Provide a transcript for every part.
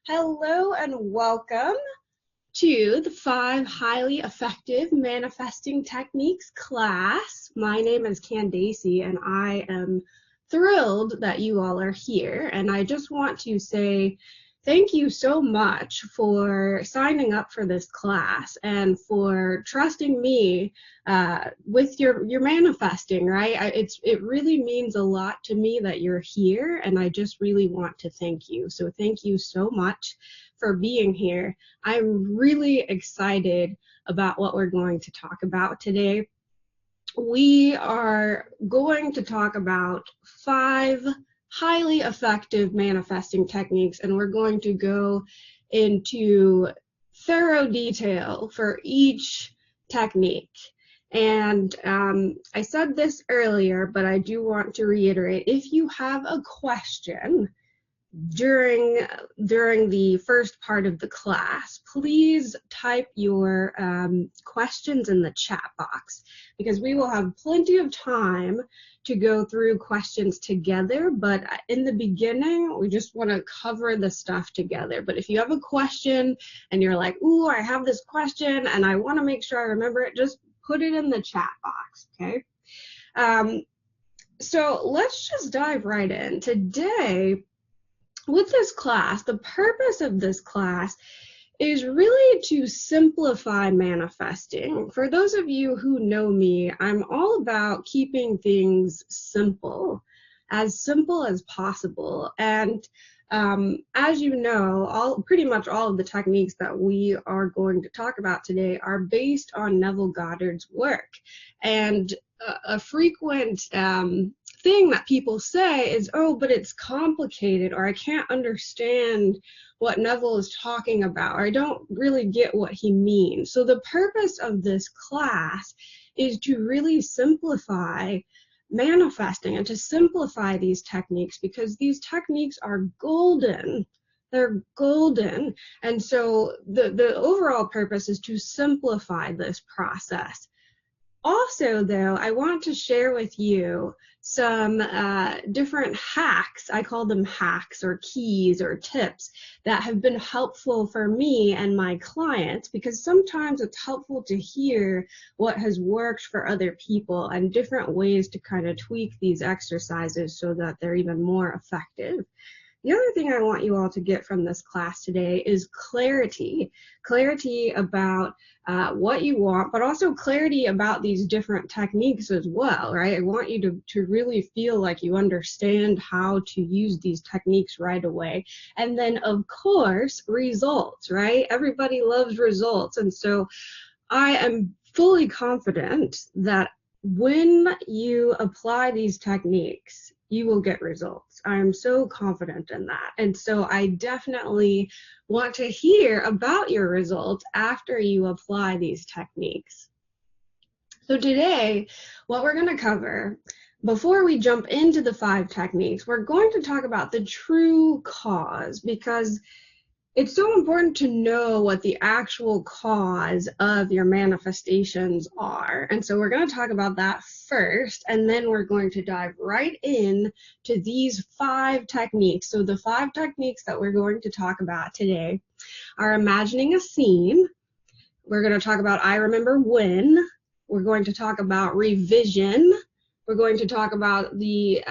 Hello and welcome to the 5 Highly Effective Manifesting Techniques class. My name is Candace and I am thrilled that you all are here. And I just want to say thank you so much for signing up for this class and for trusting me with your manifesting, right? It really means a lot to me that you're here, and I just really want to thank you. So thank you so much for being here. I'm really excited about what we're going to talk about today. We are going to talk about 5 highly effective manifesting techniques, and we're going to go into thorough detail for each technique. And I said this earlier, but I do want to reiterate, if you have a question during the first part of the class, please type your questions in the chat box, because we will have plenty of time to go through questions together. But in the beginning, we just want to cover the stuff together. But if you have a question and you're like, ooh, I have this question and I want to make sure I remember it, just put it in the chat box, okay? So let's just dive right in. Today, with this class, the purpose of this class is really to simplify manifesting. For those of you who know me, I'm all about keeping things simple as possible. And as you know, pretty much all of the techniques that we are going to talk about today are based on Neville Goddard's work. And a frequent thing that people say is, oh, but it's complicated, or I can't understand what Neville is talking about, or I don't really get what he means. So the purpose of this class is to really simplify manifesting and to simplify these techniques, because these techniques are golden. They're golden. And so the overall purpose is to simplify this process. Also, though, I want to share with you some different hacks. I call them hacks or keys or tips that have been helpful for me and my clients, because sometimes it's helpful to hear what has worked for other people and different ways to kind of tweak these exercises so that they're even more effective. The other thing I want you all to get from this class today is clarity about what you want, but also clarity about these different techniques as well, right? I want you to really feel like you understand how to use these techniques right away. And then, of course, results, right? Everybody loves results. And so I am fully confident that when you apply these techniques, you will get results. I am so confident in that. And so I definitely want to hear about your results after you apply these techniques. So today, what we're going to cover, before we jump into the 5 techniques, we're going to talk about the true cause, because it's so important to know what the actual cause of your manifestations are. And so we're going to talk about that first, and then we're going to dive right in to these 5 techniques. So the 5 techniques that we're going to talk about today are imagining a scene. We're going to talk about I remember when. We're going to talk about revision. We're going to talk about the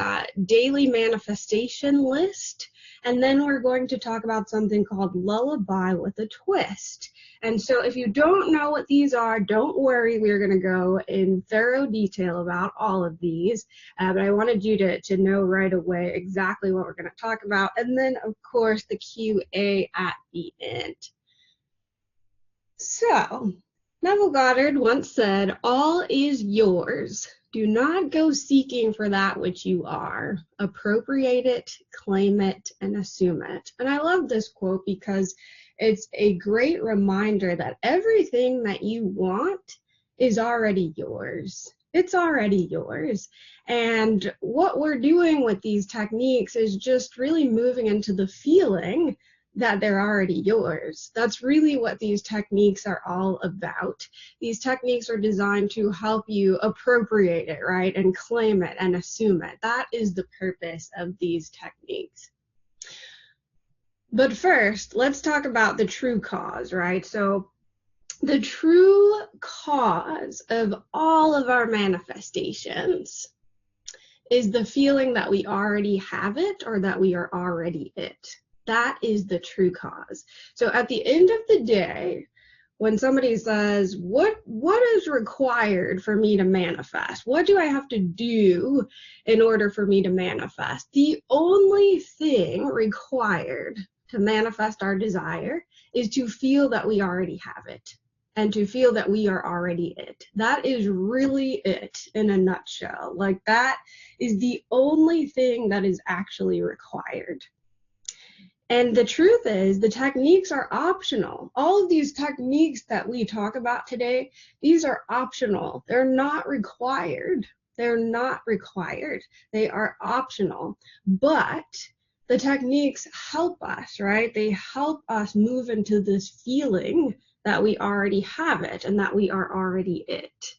daily manifestation list. And then we're going to talk about something called lullaby with a twist. And so if you don't know what these are, don't worry. We're going to go in thorough detail about all of these. But I wanted you to know right away exactly what we're going to talk about. And then, of course, the QA at the end. So, Neville Goddard once said, "All is yours. Do not go seeking for that which you are. Appropriate it, claim it, and assume it." And I love this quote because it's a great reminder that everything that you want is already yours. It's already yours. And what we're doing with these techniques is just really moving into the feeling that they're already yours. That's really what these techniques are all about. These techniques are designed to help you appropriate it, right, and claim it and assume it. That is the purpose of these techniques. But first, let's talk about the true cause, right? So the true cause of all of our manifestations is the feeling that we already have it or that we are already it. That is the true cause. So at the end of the day, when somebody says, what is required for me to manifest? What do I have to do in order for me to manifest? The only thing required to manifest our desire is to feel that we already have it and to feel that we are already it. That is really it in a nutshell. Like, that is the only thing that is actually required. And the truth is, the techniques are optional. All of these techniques that we talk about today, these are optional. They're not required. They're not required. They are optional. But the techniques help us, right? They help us move into this feeling that we already have it and that we are already it.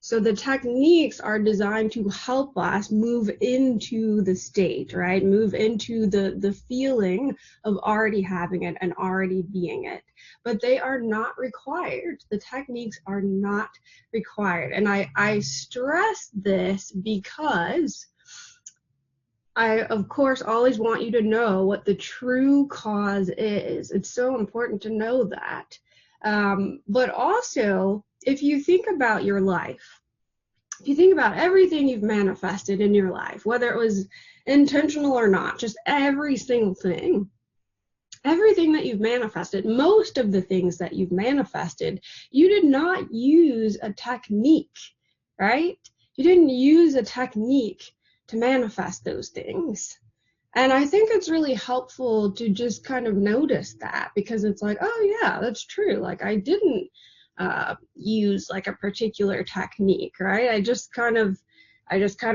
So the techniques are designed to help us move into the state, right? Move into the feeling of already having it and already being it. But they are not required. The techniques are not required. And I stress this because I, of course, always want you to know what the true cause is. It's so important to know that. But also, if you think about your life, if you think about everything you've manifested in your life, whether it was intentional or not, just every single thing, everything that you've manifested, most of the things that you've manifested, you did not use a technique, right? You didn't use a technique to manifest those things. And I think it's really helpful to just kind of notice that, because it's like, oh yeah, that's true. Like, I didn't use like a particular technique, right? I just kind of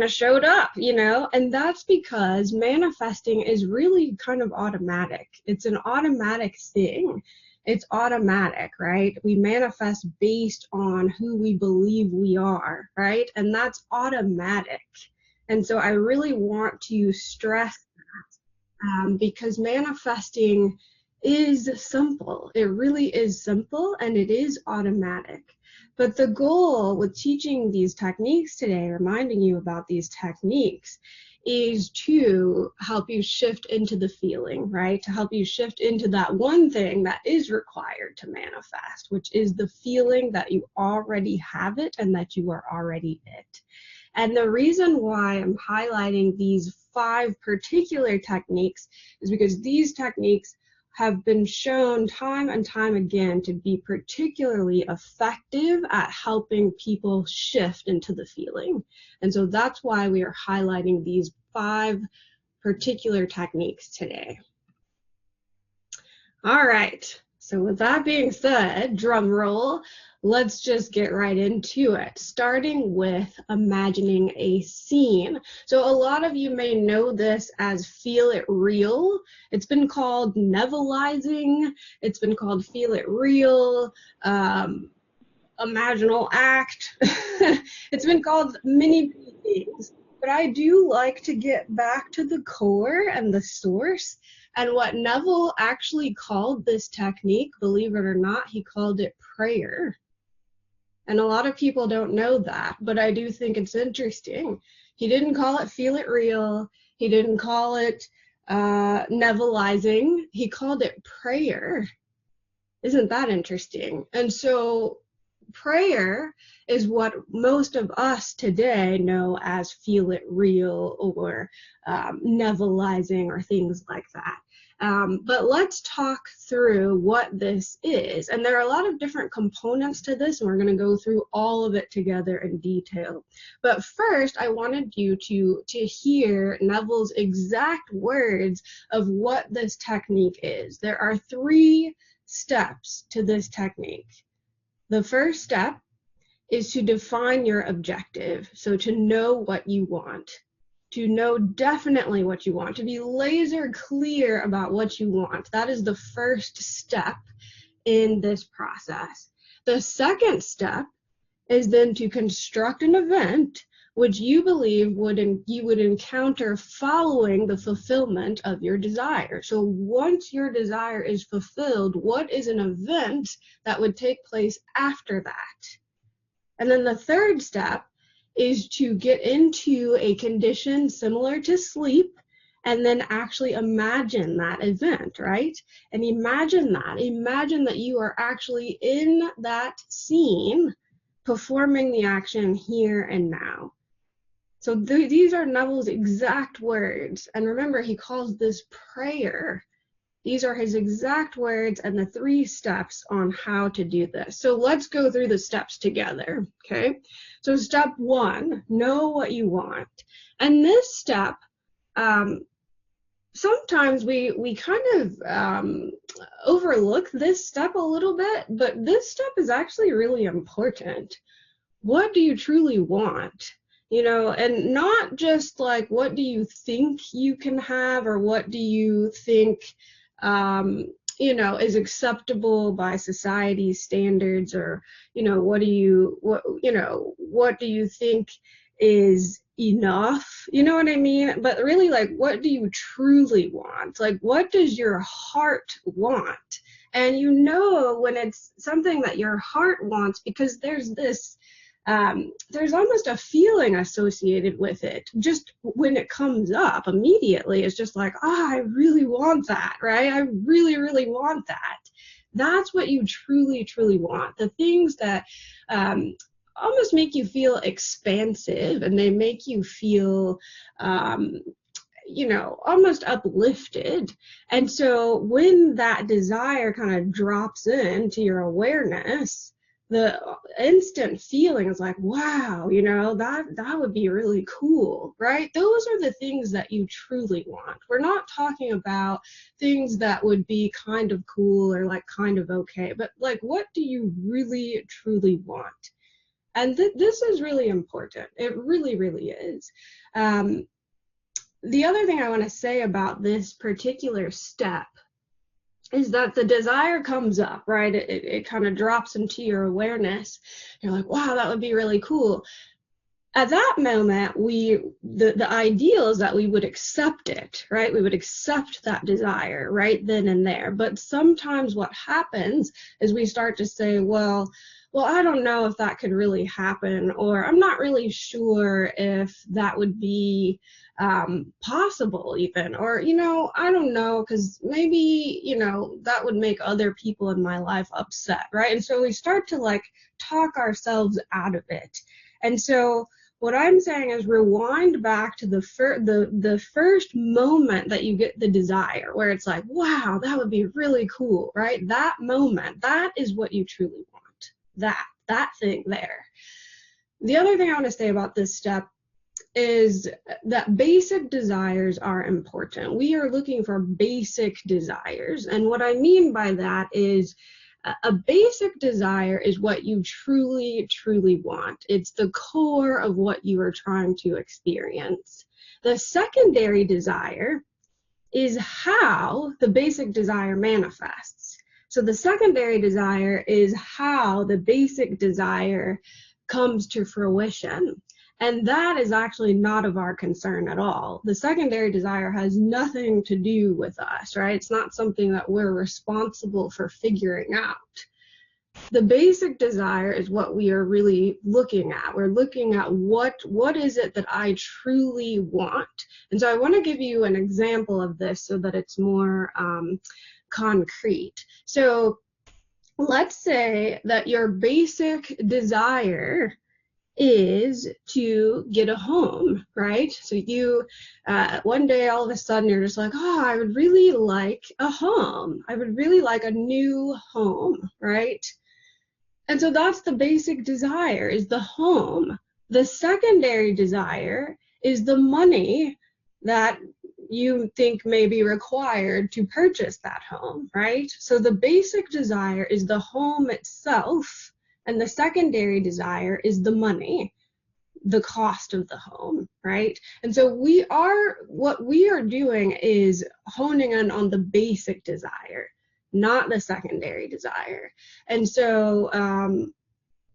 showed up, you know? And that's because manifesting is really kind of automatic. It's an automatic thing. It's automatic, right? We manifest based on who we believe we are, right? And that's automatic. And so I really want to stress that, because manifesting is simple. It really is simple, and it is automatic. But the goal with teaching these techniques today, reminding you about these techniques, is to help you shift into the feeling, right? To help you shift into that one thing that is required to manifest, which is the feeling that you already have it and that you are already it. And the reason why I'm highlighting these 5 particular techniques is because these techniques have been shown time and time again to be particularly effective at helping people shift into the feeling. And so that's why we are highlighting these 5 particular techniques today. All right, so with that being said, drum roll, let's just get right into it, starting with imagining a scene. So a lot of you may know this as Feel It Real. It's been called Nevilleizing. It's been called Feel It Real, Imaginal Act. It's been called many things. But I do like to get back to the core and the source. And what Neville actually called this technique, believe it or not, he called it prayer. And a lot of people don't know that, but I do think it's interesting. He didn't call it Feel It Real. He didn't call it Nevilleizing. He called it prayer. Isn't that interesting? And so prayer is what most of us today know as Feel It Real or Nevilleizing or things like that. But let's talk through what this is. And there are a lot of different components to this, and we're going to go through all of it together in detail. But first, I wanted you to hear Neville's exact words of what this technique is. There are 3 steps to this technique. The first step is to define your objective, so to know what you want. To know definitely what you want, to be laser clear about what you want. That is the first step in this process. The second step is then to construct an event which you believe you would encounter following the fulfillment of your desire. So once your desire is fulfilled, what is an event that would take place after that? And then the third step is to get into a condition similar to sleep, and then actually imagine that event, right? And imagine that you are actually in that scene performing the action here and now. So these are Neville's exact words. And remember, he calls this prayer. These are his exact words and the 3 steps on how to do this. So let's go through the steps together, okay? So step 1, know what you want. And this step, sometimes we kind of overlook this step a little bit, but this step is actually really important. What do you truly want? You know, and not just like what do you think you can have, or what do you think you know, is acceptable by society's standards, or you know, what do you think is enough, you know what I mean? But really, like, what do you truly want? Like, what does your heart want? And you know when it's something that your heart wants, because there's this there's almost a feeling associated with it. Just when it comes up immediately, it's just like, I really want that, right? I really, really want that. That's what you truly, truly want. The things that almost make you feel expansive, and they make you feel you know, almost uplifted. And so when that desire kind of drops into your awareness, the instant feeling is like, wow, you know, that would be really cool, right? Those are the things that you truly want. We're not talking about things that would be kind of cool or like kind of okay, but like, what do you really truly want? And this is really important. It really, really is. The other thing I want to say about this particular step is that the desire comes up, right? It kind of drops into your awareness. You're like, wow, that would be really cool. At that moment, the ideal is that we would accept it, right? We would accept that desire right then and there. But sometimes what happens is we start to say, well, I don't know if that could really happen, or I'm not really sure if that would be possible even, or, you know, I don't know, because maybe, you know, that would make other people in my life upset, right? And so we start to like talk ourselves out of it. And so what I'm saying is rewind back to the first moment that you get the desire, where it's like, wow, that would be really cool, right? That moment, that is what you truly want. That thing there. The other thing I want to say about this step is that basic desires are important. We are looking for basic desires. And what I mean by that is a basic desire is what you truly, truly want. It's the core of what you are trying to experience. The secondary desire is how the basic desire manifests. So the secondary desire is how the basic desire comes to fruition. And that is actually not of our concern at all. The secondary desire has nothing to do with us, right? It's not something that we're responsible for figuring out. The basic desire is what we are really looking at. We're looking at what is it that I truly want. And so I want to give you an example of this so that it's more concrete. So let's say that your basic desire is to get a home, right? So you one day all of a sudden you're just like, oh, I would really like a home. I would really like a new home, right? And so that's the basic desire, is the home. The secondary desire is the money that you think may be required to purchase that home, right? So the basic desire is the home itself, and the secondary desire is the money, the cost of the home, right? And so what we are doing is honing in on the basic desire, not the secondary desire. And so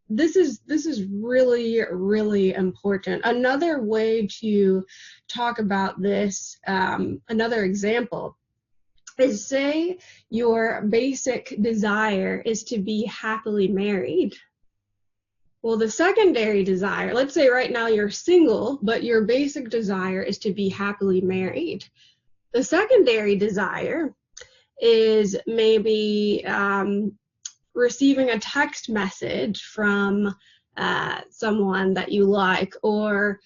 this is really, really important. Another way to talk about this, another example, is say your basic desire is to be happily married. Well, the secondary desire, let's say right now you're single, but your basic desire is to be happily married. The secondary desire is maybe receiving a text message from someone that you like, or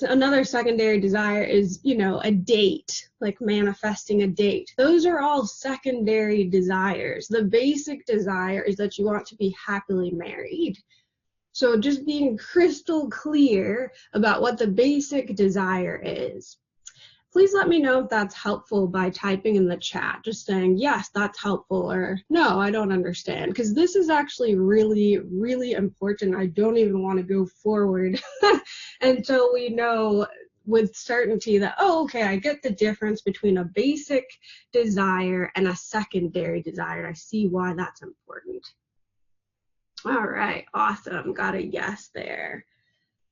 another secondary desire is, a date, like manifesting a date. Those are all secondary desires. The basic desire is that you want to be happily married. So just being crystal clear about what the basic desire is. Please let me know if that's helpful by typing in the chat, just saying, yes, that's helpful, or no, I don't understand, because this is actually really, really important. I don't even want to go forward until we know with certainty that, oh, okay, I get the difference between a basic desire and a secondary desire. I see why that's important. All right, awesome. Got a yes there.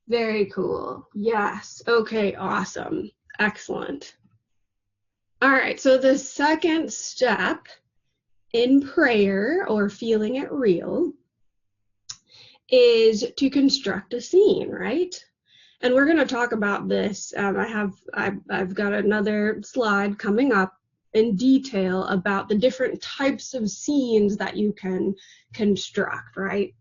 Very cool. Yes. Okay, awesome. Excellent. All right, so the second step in prayer, or feeling it real, is to construct a scene, right? And we're going to talk about this. I've got another slide coming up in detail about the different types of scenes that you can construct, right?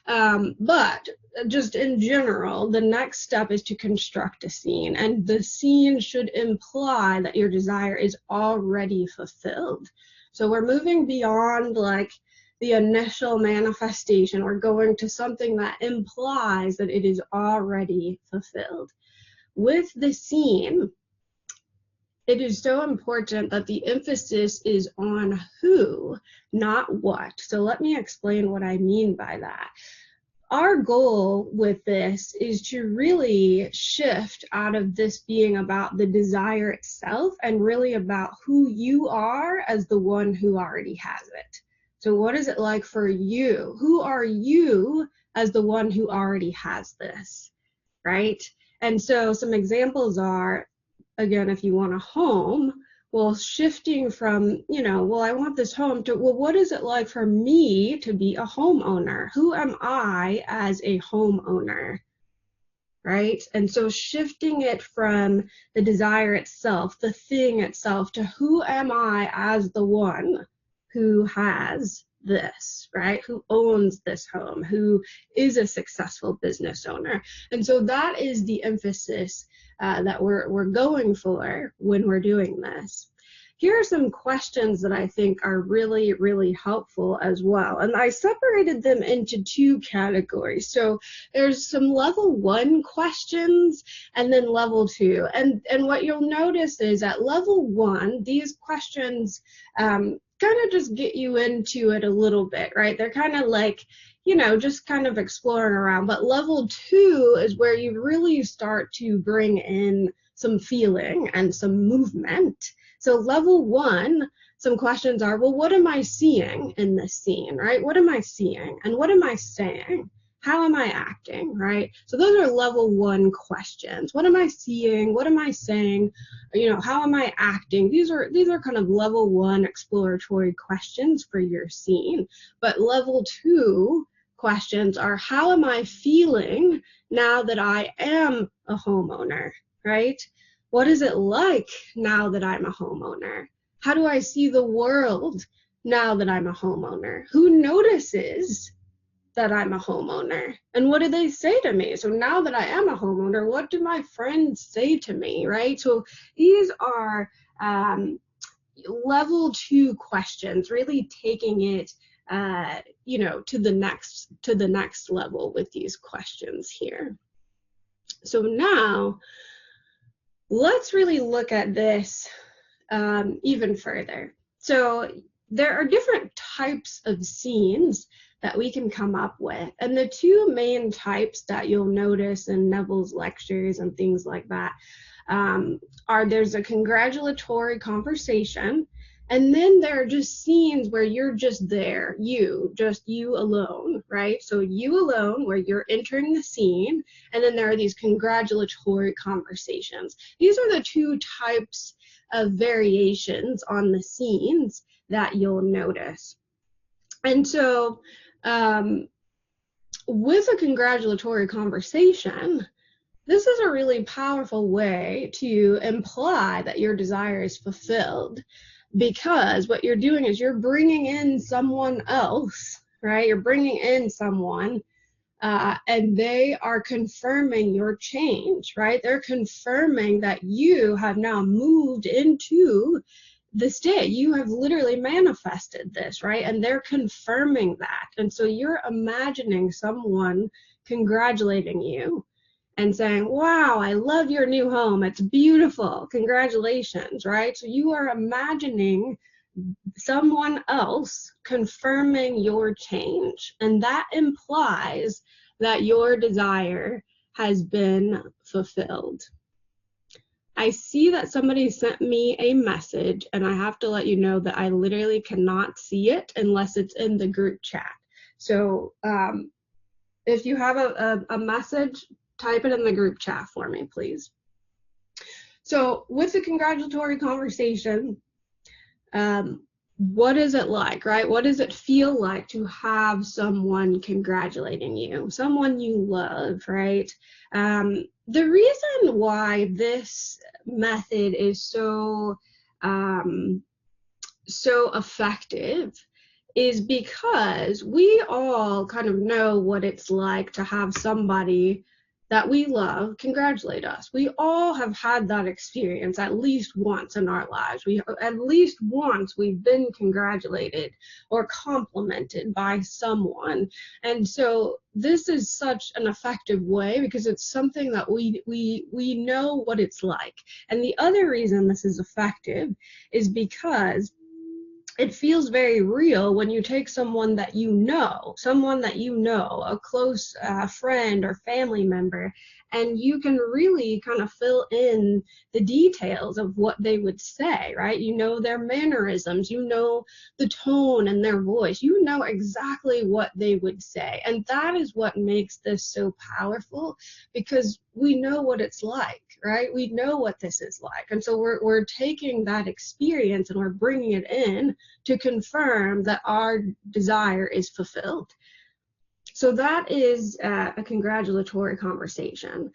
But just in general, the next step is to construct a scene, and the scene should imply that your desire is already fulfilled. So we're moving beyond like the initial manifestation. We're going to something that implies that it is already fulfilled. With the scene, it is so important that the emphasis is on who, not what. So let me explain what I mean by that. Our goal with this is to really shift out of this being about the desire itself and really about who you are as the one who already has it. So what is it like for you? Who are you as the one who already has this, right? And so some examples are, again, if you want a home, well, shifting from, well, I want this home to, well, what is it like for me to be a homeowner? Who am I as a homeowner, right? And so shifting it from the desire itself, the thing itself, to who am I as the one who has this, right? Who owns this home, who is a successful business owner. And so that is the emphasis that we're going for when we're doing this. Here are some questions that I think are really, really helpful as well. And I separated them into two categories. So there's some level 1 questions and then level 2. And what you'll notice is at level 1, these questions kind of just get you into it a little bit, right? They're kind of like, just kind of exploring around. But level 2 is where you really start to bring in some feeling and some movement. So level 1, some questions are, well, what am I seeing in this scene, right? What am I seeing? And what am I saying? How am I acting, right? So those are level 1 questions. What am I seeing? What am I saying? How am I acting? These are kind of level 1 exploratory questions for your scene. But level 2 questions are, how am I feeling now that I am a homeowner, right? What is it like now that I'm a homeowner? How do I see the world now that I'm a homeowner? Who notices that I'm a homeowner? And what do they say to me? So now that I am a homeowner, what do my friends say to me, right? So these are level 2 questions, really taking it to the next level with these questions here. So now let's really look at this even further. So there are different types of scenes that we can come up with. And the two main types that you'll notice in Neville's lectures and things like that are, there's a congratulatory conversation And then there are just scenes where you're just there, just you alone, right? So you alone, where you're entering the scene, and then there are these congratulatory conversations. These are the two types of variations on the scenes that you'll notice. And so with a congratulatory conversation, this is a really powerful way to imply that your desire is fulfilled, because what you're doing is you're bringing in someone else, right? You're bringing in someone and they are confirming your change, right? They're confirming that you have now moved into the state. You have literally manifested this, right? And they're confirming that. And so you're imagining someone congratulating you and saying, wow, I love your new home. It's beautiful. Congratulations, right? So you are imagining someone else confirming your change. And that implies that your desire has been fulfilled. I see that somebody sent me a message, and I have to let you know that I literally cannot see it unless it's in the group chat. So if you have a message, type it in the group chat for me, please. So with the congratulatory conversation, what is it like, right? What does it feel like to have someone congratulating you, someone you love, right? The reason why this method is so effective is because we all kind of know what it's like to have somebody that we love congratulate us. We all have had that experience at least once in our lives. At least once we've been congratulated or complimented by someone. And so this is such an effective way because it's something that we know what it's like. And the other reason this is effective is because it feels very real when you take someone that you know, a close friend or family member, and you can really kind of fill in the details of what they would say, right? You know their mannerisms, you know the tone in their voice, you know exactly what they would say. And that is what makes this so powerful, because we know what it's like, right? We know what this is like. And so we're taking that experience and we're bringing it in to confirm that our desire is fulfilled. So that is a congratulatory conversation.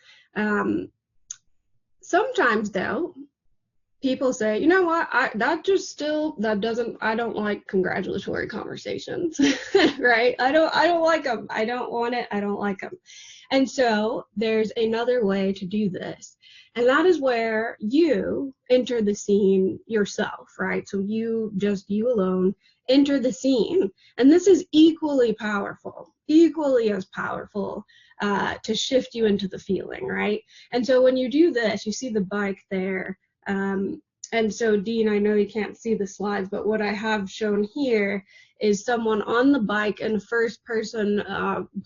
Sometimes though, people say, you know what, I don't like congratulatory conversations, right? I don't like them. I don't want it. I don't like them. And so there's another way to do this. And that is where you enter the scene yourself, right? So you alone enter the scene. And this is equally as powerful to shift you into the feeling, right? And so when you do this, you see the bike there. And so Dean, I know you can't see the slides, but what I have shown here is someone on the bike in first person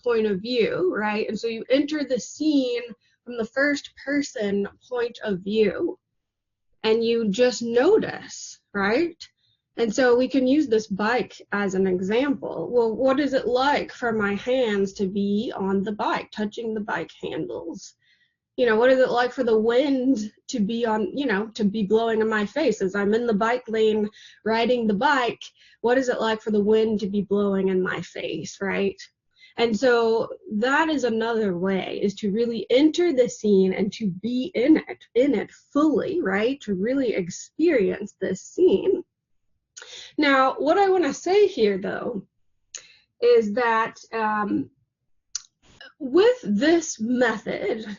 point of view, right? And so you enter the scene from the first person point of view and you just notice, right? And so we can use this bike as an example. Well, what is it like for my hands to be on the bike, touching the bike handles? You know, what is it like for the wind to be on, to be blowing in my face as I'm in the bike lane riding the bike? What is it like for the wind to be blowing in my face, right? And so that is another way, is to really enter the scene and to be in it fully, right? To really experience this scene. Now, what I want to say here, though, is that with this method,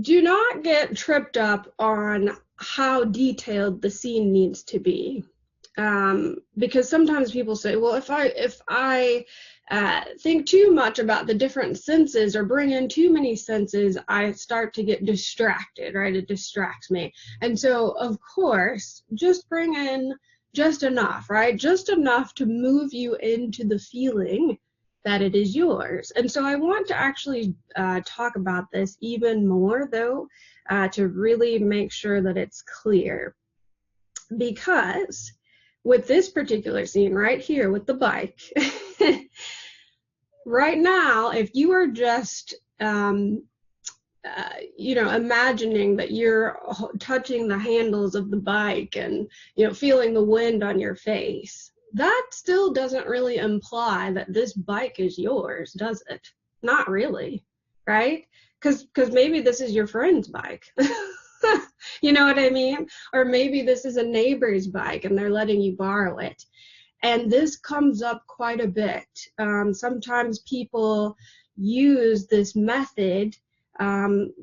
do not get tripped up on how detailed the scene needs to be, because sometimes people say, well, if I think too much about the different senses or bring in too many senses, I start to get distracted, right? It distracts me. And so, of course, just bring in just enough, right? Just enough to move you into the feeling that it is yours. And so I want to actually talk about this even more, though, to really make sure that it's clear. Because with this particular scene right here with the bike, right now, if you are just, imagining that you're touching the handles of the bike and, feeling the wind on your face, that still doesn't really imply that this bike is yours, does it? Not really, right? Because maybe this is your friend's bike. You know what I mean? Or maybe this is a neighbor's bike and they're letting you borrow it. And this comes up quite a bit. Sometimes people use this method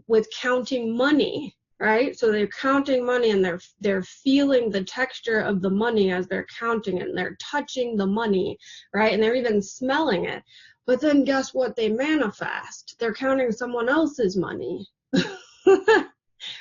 with counting money, right? So they're counting money and they're feeling the texture of the money as they're counting it, and they're touching the money, right? And they're even smelling it. But then guess what they manifest? They're counting someone else's money.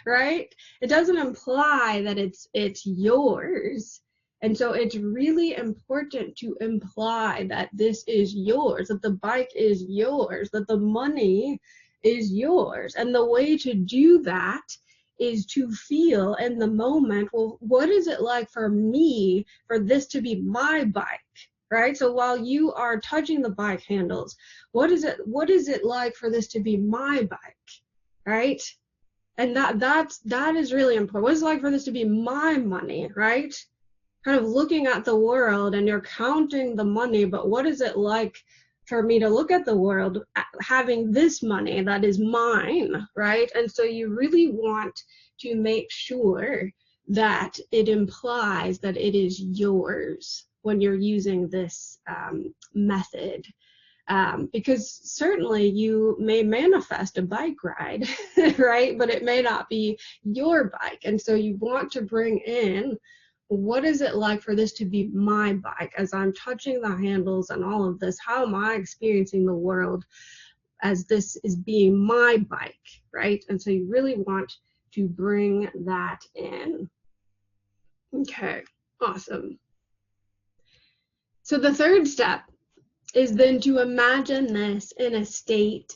Right? It doesn't imply that it's yours. And so it's really important to imply that this is yours, that the bike is yours, that the money is yours. And the way to do that is to feel in the moment, well, what is it like for me for this to be my bike, right? So while you are touching the bike handles, what is it like for this to be my bike, right? And that is really important. What is it like for this to be my money, right? Kind of looking at the world and you're counting the money, but what is it like for me to look at the world having this money that is mine, right? And so you really want to make sure that it implies that it is yours when you're using this method. Because certainly you may manifest a bike ride, right? But it may not be your bike. And so you want to bring in, what is it like for this to be my bike as I'm touching the handles and all of this? How am I experiencing the world as this is being my bike, right? And so you really want to bring that in. Okay, awesome. So the third step is then to imagine this in a state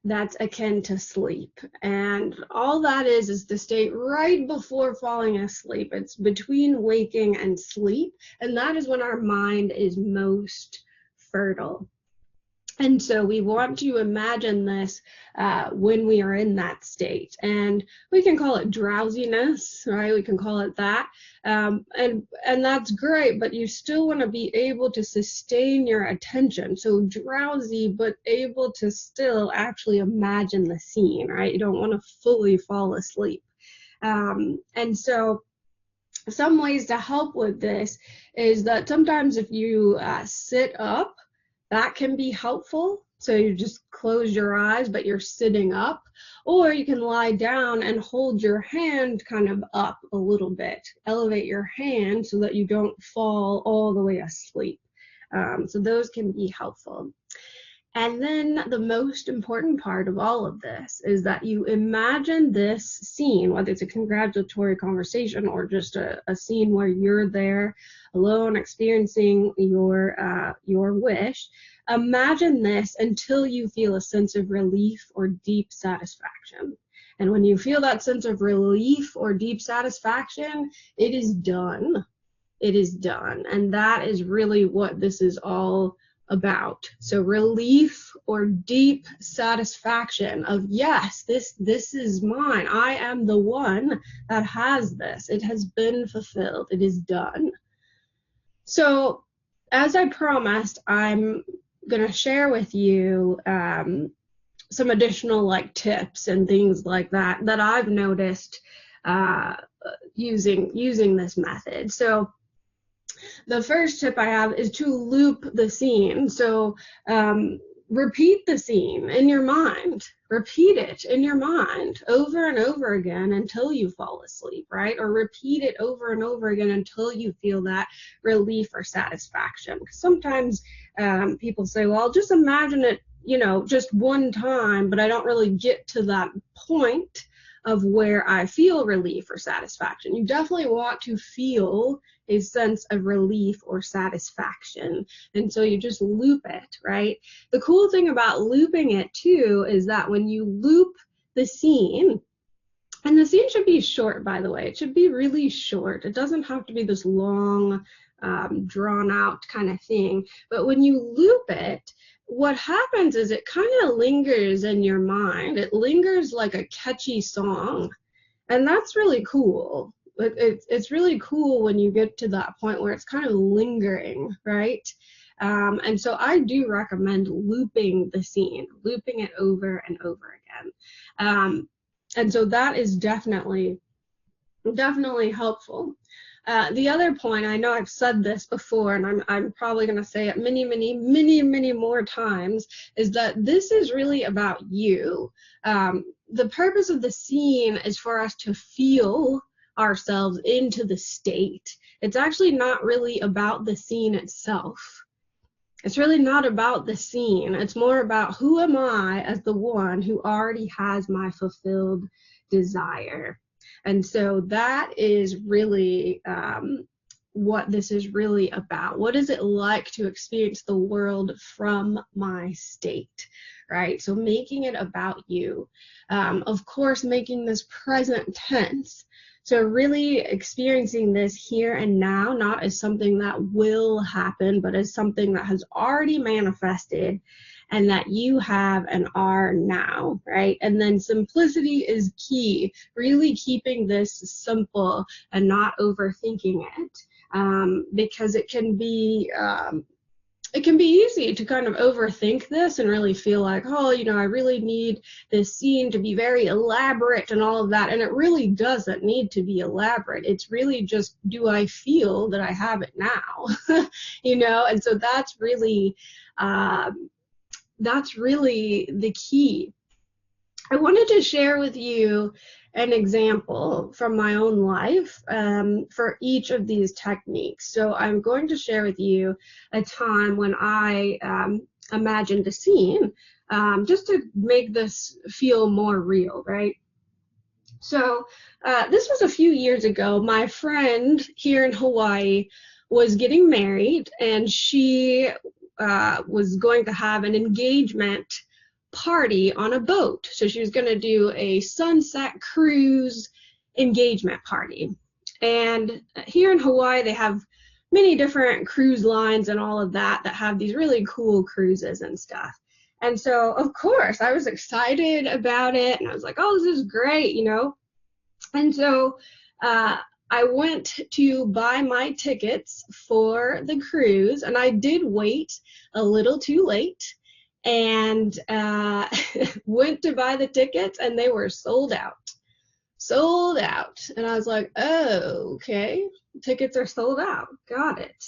that's akin to sleep. And all that is the state right before falling asleep. It's between waking and sleep, and that is when our mind is most fertile. And so we want to imagine this when we are in that state. And we can call it drowsiness, right? We can call it that. And that's great, but you still want to be able to sustain your attention. So drowsy, but able to still actually imagine the scene, right? You don't want to fully fall asleep. And so some ways to help with this is that sometimes if you sit up, that can be helpful. So you just close your eyes, but you're sitting up, or you can lie down and hold your hand kind of up a little bit. Elevate your hand so that you don't fall all the way asleep. So those can be helpful. And then the most important part of all of this is that you imagine this scene, whether it's a congratulatory conversation or just a scene where you're there alone experiencing your wish. Imagine this until you feel a sense of relief or deep satisfaction. And when you feel that sense of relief or deep satisfaction, it is done. It is done. And that is really what this is all about. So relief or deep satisfaction of, yes, this is mine. I am the one that has this. It has been fulfilled. It is done. So as I promised, I'm going to share with you some additional tips and things like that I've noticed using this method. So the first tip I have is to loop the scene. So repeat the scene in your mind. Repeat it in your mind over and over again until you fall asleep, right? Or repeat it over and over again until you feel that relief or satisfaction. Because sometimes people say, well, I'll just imagine it, just one time, but I don't really get to that point of where I feel relief or satisfaction. You definitely want to feel a sense of relief or satisfaction. And so you just loop it, right? The cool thing about looping it too is that when you loop the scene, And the scene should be short, by the way. It should be really short. It doesn't have to be this long, drawn out kind of thing. But when you loop it, what happens is it kind of lingers in your mind. It lingers like a catchy song. And that's really cool. It's really cool when you get to that point where it's kind of lingering, right? And so I do recommend looping the scene, looping it over and over again. And so that is definitely helpful. The other point, I know I've said this before, and I'm probably going to say it many more times, is that this is really about you. The purpose of the scene is for us to feel ourselves into the state. It's actually not really about the scene itself. It's really not about the scene. It's more about who am I as the one who already has my fulfilled desire. And so that is really what this is really about. What is it like to experience the world from my state, right? So making it about you. Of course, making this present tense. So really experiencing this here and now, not as something that will happen, but as something that has already manifested and that you have and are now, right? And then simplicity is key, really keeping this simple and not overthinking it, because it can be easy to kind of overthink this and really feel like, oh, you know, I really need this scene to be very elaborate and all of that. And it really doesn't need to be elaborate. It's really just, do I feel that I have it now? You know, and so that's really the key. I wanted to share with you an example from my own life for each of these techniques. So I'm going to share with you a time when I imagined a scene, just to make this feel more real, right? So this was a few years ago. My friend here in Hawaii was getting married, and she was going to have an engagement party on a boat. So she was going to do a sunset cruise engagement party. And here in Hawaii, they have many different cruise lines and all of that have these really cool cruises and stuff. And so, of course, I was excited about it, and I was like, oh, this is great, you know. And so I went to buy my tickets for the cruise, and I did wait a little too late, and went to buy the tickets, and they were sold out. And I was like, oh, okay, tickets are sold out. Got it.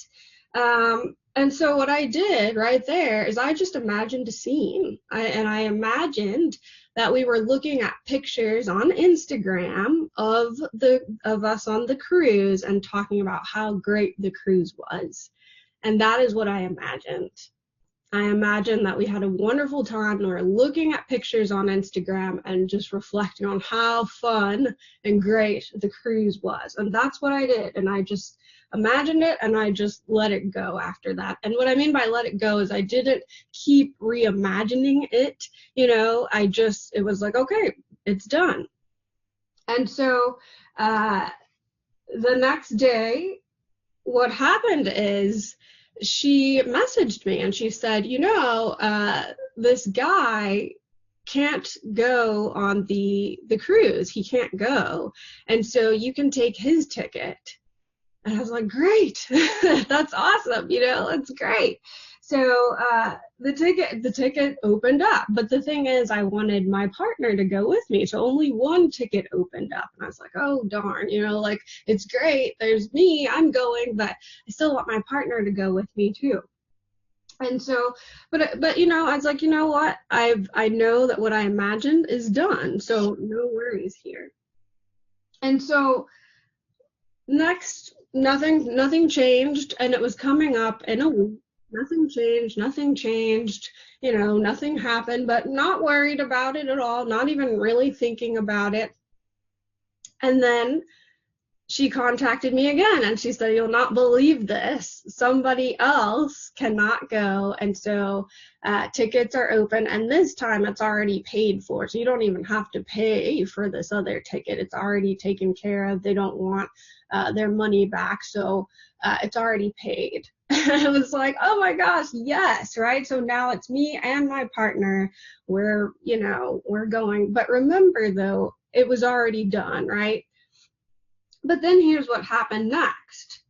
And so what I did right there is I just imagined a scene. I imagined that we were looking at pictures on Instagram of us on the cruise and talking about how great the cruise was. And that is what I imagined. I imagined that we had a wonderful time, and we were looking at pictures on Instagram and just reflecting on how fun and great the cruise was. And that's what I did. And I just imagined it, and I just let it go after that. And what I mean by let it go is I didn't keep reimagining it. You know, it was like, okay, it's done. And so the next day, what happened is, she messaged me and she said, you know, this guy can't go on the cruise. He can't go. And so you can take his ticket. And I was like, great. That's awesome. You know, that's great. So the ticket opened up. But the thing is, I wanted my partner to go with me. So only one ticket opened up. And I was like, oh, darn, you know, like, it's great. There's me. I'm going. But I still want my partner to go with me, too. And so, but you know, I was like, you know what? I know that what I imagined is done. So no worries here. And so next, nothing changed. And it was coming up in a week. Nothing changed, you know, nothing happened, but not worried about it at all, not even really thinking about it. And then she contacted me again and she said, "You'll not believe this. Somebody else cannot go. And so tickets are open. And this time it's already paid for. So you don't even have to pay for this other ticket. It's already taken care of. They don't want their money back. So it's already paid." And I was like, oh my gosh, yes, right? So now it's me and my partner. We're going. But remember, though, it was already done, right? But then here's what happened next.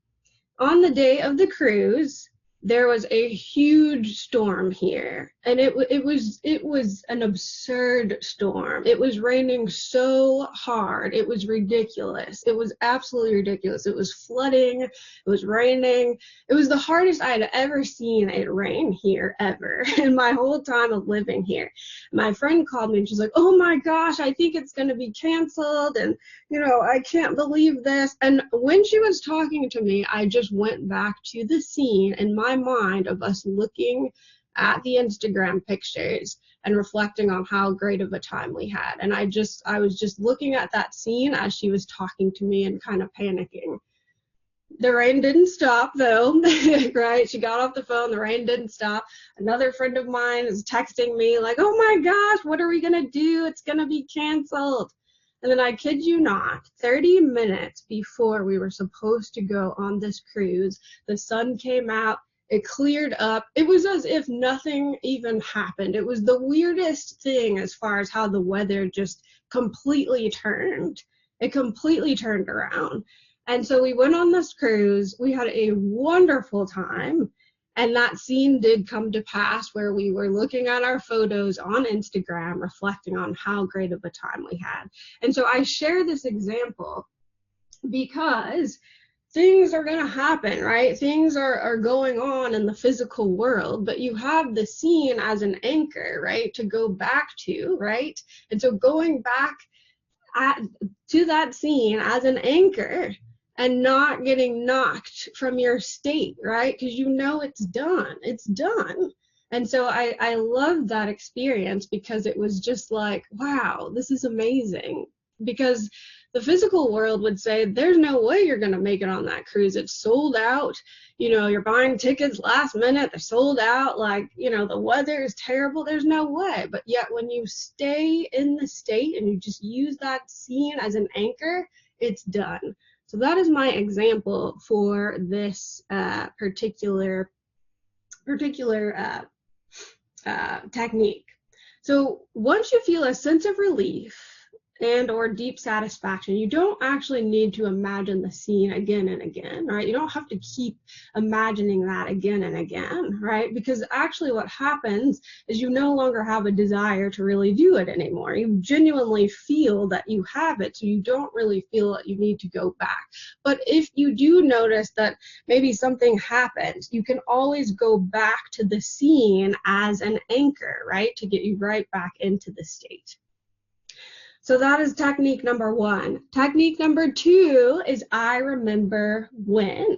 On the day of the cruise, there was a huge storm here, and it was an absurd storm. It was raining so hard. It was ridiculous. It was absolutely ridiculous. It was flooding. It was raining. It was the hardest I had ever seen it rain here ever in my whole time of living here. My friend called me and she's like, "Oh my gosh, I think it's going to be canceled, and I can't believe this." And when she was talking to me, I just went back to the scene in my mind of us looking at the Instagram pictures and reflecting on how great of a time we had. And I was just looking at that scene as she was talking to me and kind of panicking. The rain didn't stop though, right? She got off the phone, the rain didn't stop. Another friend of mine is texting me like, "Oh my gosh, what are we gonna do? It's gonna be canceled." And then, I kid you not, 30 minutes before we were supposed to go on this cruise, the sun came out, it cleared up. It was as if nothing even happened. It was the weirdest thing as far as how the weather just completely turned. It completely turned around. And so we went on this cruise. We had a wonderful time. And that scene did come to pass where we were looking at our photos on Instagram, reflecting on how great of a time we had. And so I share this example because things are going to happen, right? Things are going on in the physical world, but you have the scene as an anchor, right, to go back to, right? And so going back to that scene as an anchor and not getting knocked from your state, right? Because it's done. It's done. And so I loved that experience because it was just like, wow, this is amazing. Because the physical world would say, there's no way you're going to make it on that cruise. It's sold out. You're buying tickets last minute. They're sold out. Like, the weather is terrible. There's no way. But yet when you stay in the state and you just use that scene as an anchor, it's done. So that is my example for this particular technique. So once you feel a sense of relief and or deep satisfaction, you don't actually need to imagine the scene again and again, right? You don't have to keep imagining that again and again, right? Because actually what happens is you no longer have a desire to really do it anymore. You genuinely feel that you have it, so you don't really feel that you need to go back. But if you do notice that maybe something happened, you can always go back to the scene as an anchor, right? To get you right back into the state. So that is technique number 1. Technique number 2 is I remember when.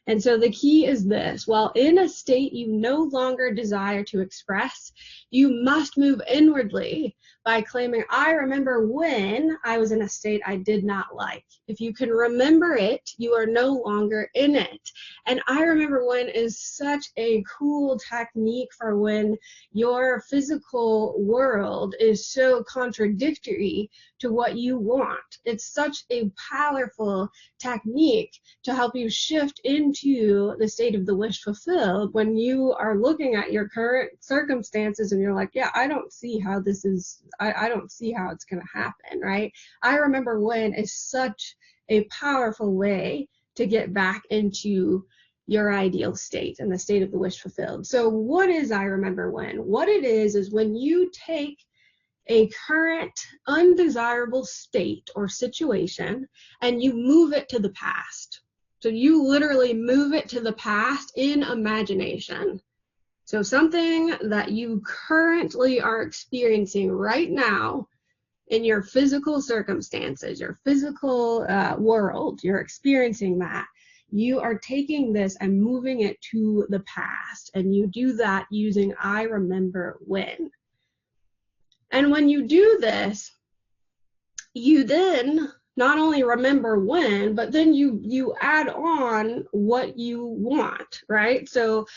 And so the key is this: while in a state you no longer desire to express, you must move inwardly by claiming, I remember when I was in a state I did not like. If you can remember it, you are no longer in it. And I remember when is such a cool technique for when your physical world is so contradictory to what you want. It's such a powerful technique to help you shift into the state of the wish fulfilled when you are looking at your current circumstances and you're like, yeah, I don't see how this is, I don't see how it's going to happen, right? I remember when is such a powerful way to get back into your ideal state and the state of the wish fulfilled. So what is I remember when? What it is when you take a current undesirable state or situation and you move it to the past. So you literally move it to the past in imagination. So something that you currently are experiencing right now in your physical circumstances, your physical world, you're experiencing that. You are taking this and moving it to the past, and you do that using I remember when. And when you do this, you then not only remember when, but then you add on what you want, right? So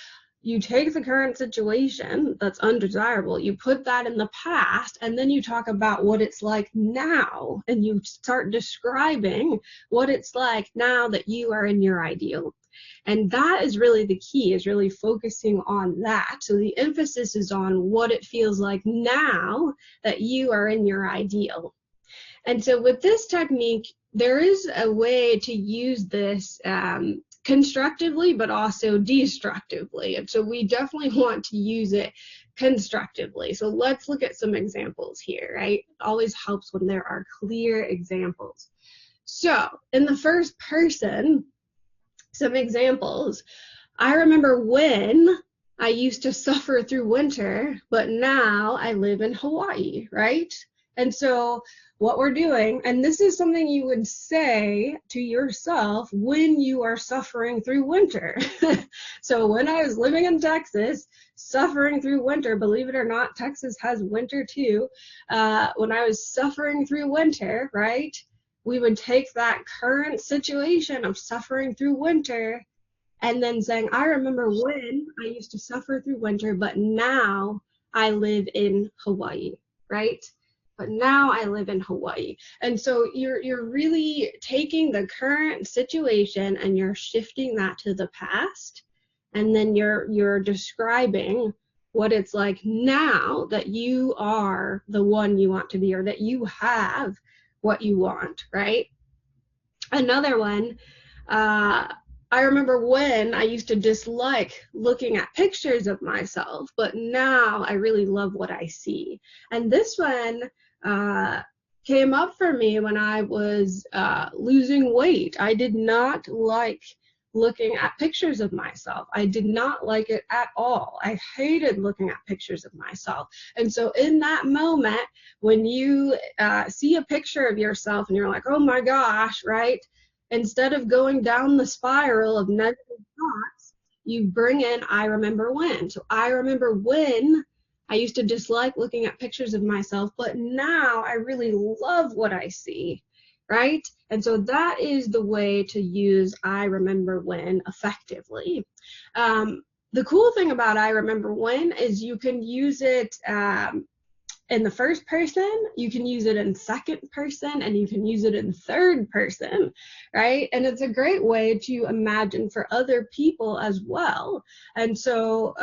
you take the current situation that's undesirable, you put that in the past, and then you talk about what it's like now, and you start describing what it's like now that you are in your ideal. And that is really the key, is really focusing on that. So the emphasis is on what it feels like now that you are in your ideal. And so with this technique, there is a way to use this constructively, but also destructively. And so we definitely want to use it constructively. So let's look at some examples here, right? It always helps when there are clear examples. So in the first person, some examples. I remember when I used to suffer through winter, but now I live in Hawaii, right? And so what we're doing, and this is something you would say to yourself when you are suffering through winter. So when I was living in Texas, suffering through winter, believe it or not, Texas has winter too. When I was suffering through winter, right, we would take that current situation of suffering through winter and then saying, I remember when I used to suffer through winter, but now I live in Hawaii, right? But now I live in Hawaii. And so you're really taking the current situation and you're shifting that to the past. And then you're describing what it's like now that you are the one you want to be, or that you have what you want, right? Another one, I remember when I used to dislike looking at pictures of myself, but now I really love what I see. And this one came up for me when I was losing weight. I did not like looking at pictures of myself. I did not like it at all. I hated looking at pictures of myself. And so in that moment, when you see a picture of yourself and you're like, oh my gosh, right? Instead of going down the spiral of negative thoughts, you bring in, I remember when. So I remember when I used to dislike looking at pictures of myself, but now I really love what I see, right? And so that is the way to use I remember when effectively. The cool thing about I remember when is you can use it in the first person, you can use it in second person, and you can use it in third person, right? And it's a great way to imagine for other people as well. And so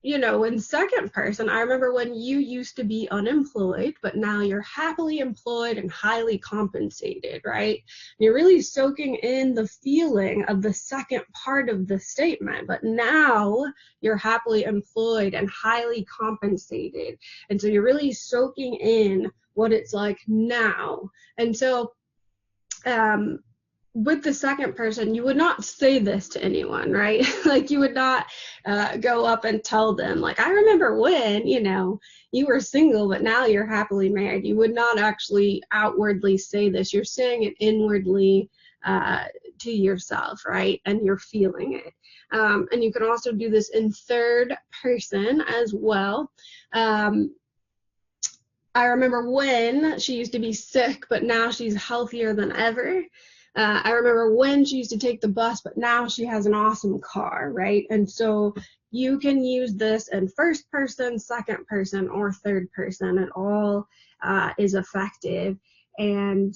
you know, in second person, I remember when you used to be unemployed, but now you're happily employed and highly compensated, right? You're really soaking in the feeling of the second part of the statement, but now you're happily employed and highly compensated. And so you're really soaking in what it's like now. And so, with the second person, you would not say this to anyone, right? Like you would not go up and tell them, like, I remember when, you know, you were single, but now you're happily married. You would not actually outwardly say this. You're saying it inwardly to yourself, right? And you're feeling it. And you can also do this in third person as well. I remember when she used to be sick, but now she's healthier than ever. I remember when she used to take the bus, but now she has an awesome car, right? And so you can use this in first person, second person, or third person. It all is effective. And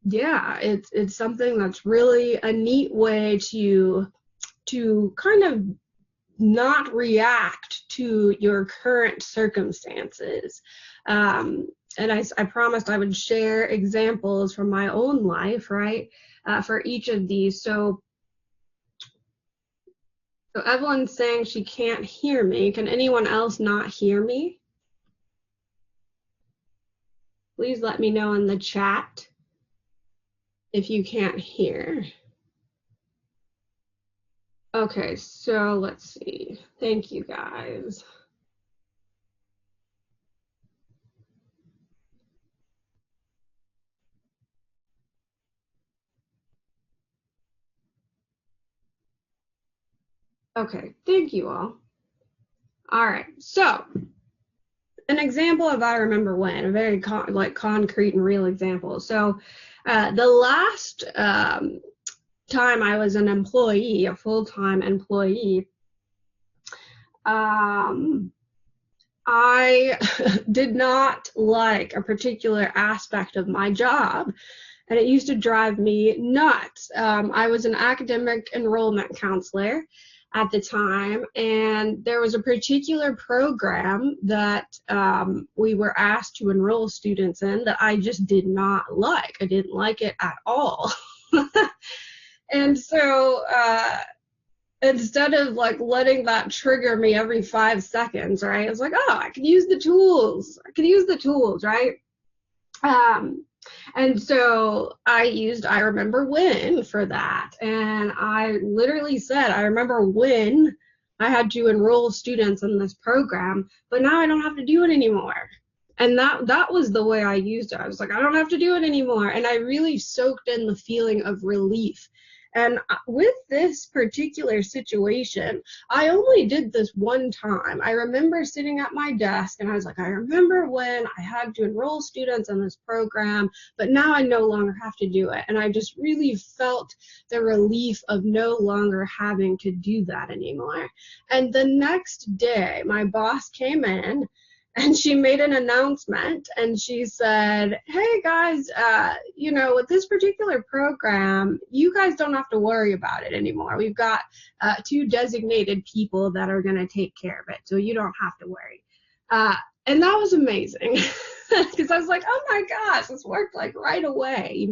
yeah, it's something that's really a neat way to kind of not react to your current circumstances. And I promised I would share examples from my own life, right, for each of these. So Evelyn's saying she can't hear me. Can anyone else not hear me? Please let me know in the chat if you can't hear. Okay, so let's see. Thank you guys. Okay, thank you all. All right, so an example of I remember when, a very concrete and real example. So the last time I was an employee, a full-time employee, I did not like a particular aspect of my job, and it used to drive me nuts. I was an academic enrollment counselor at the time, and there was a particular program that we were asked to enroll students in that I just did not like. I didn't like it at all. And so instead of like letting that trigger me every 5 seconds, right, I was like, oh, I can use the tools. I can use the tools, right? And so I used I remember when for that. And I literally said, I remember when I had to enroll students in this program, but now I don't have to do it anymore. And that was the way I used it. I was like, I don't have to do it anymore. And I really soaked in the feeling of relief. And with this particular situation, I only did this one time. I remember sitting at my desk and I was like, I remember when I had to enroll students in this program, but now I no longer have to do it. And I just really felt the relief of no longer having to do that anymore. And the next day, my boss came in and she made an announcement and she said, hey guys, with this particular program, you guys don't have to worry about it anymore. We've got 2 designated people that are going to take care of it, so you don't have to worry. And that was amazing because I was like, oh my gosh, this worked like right away,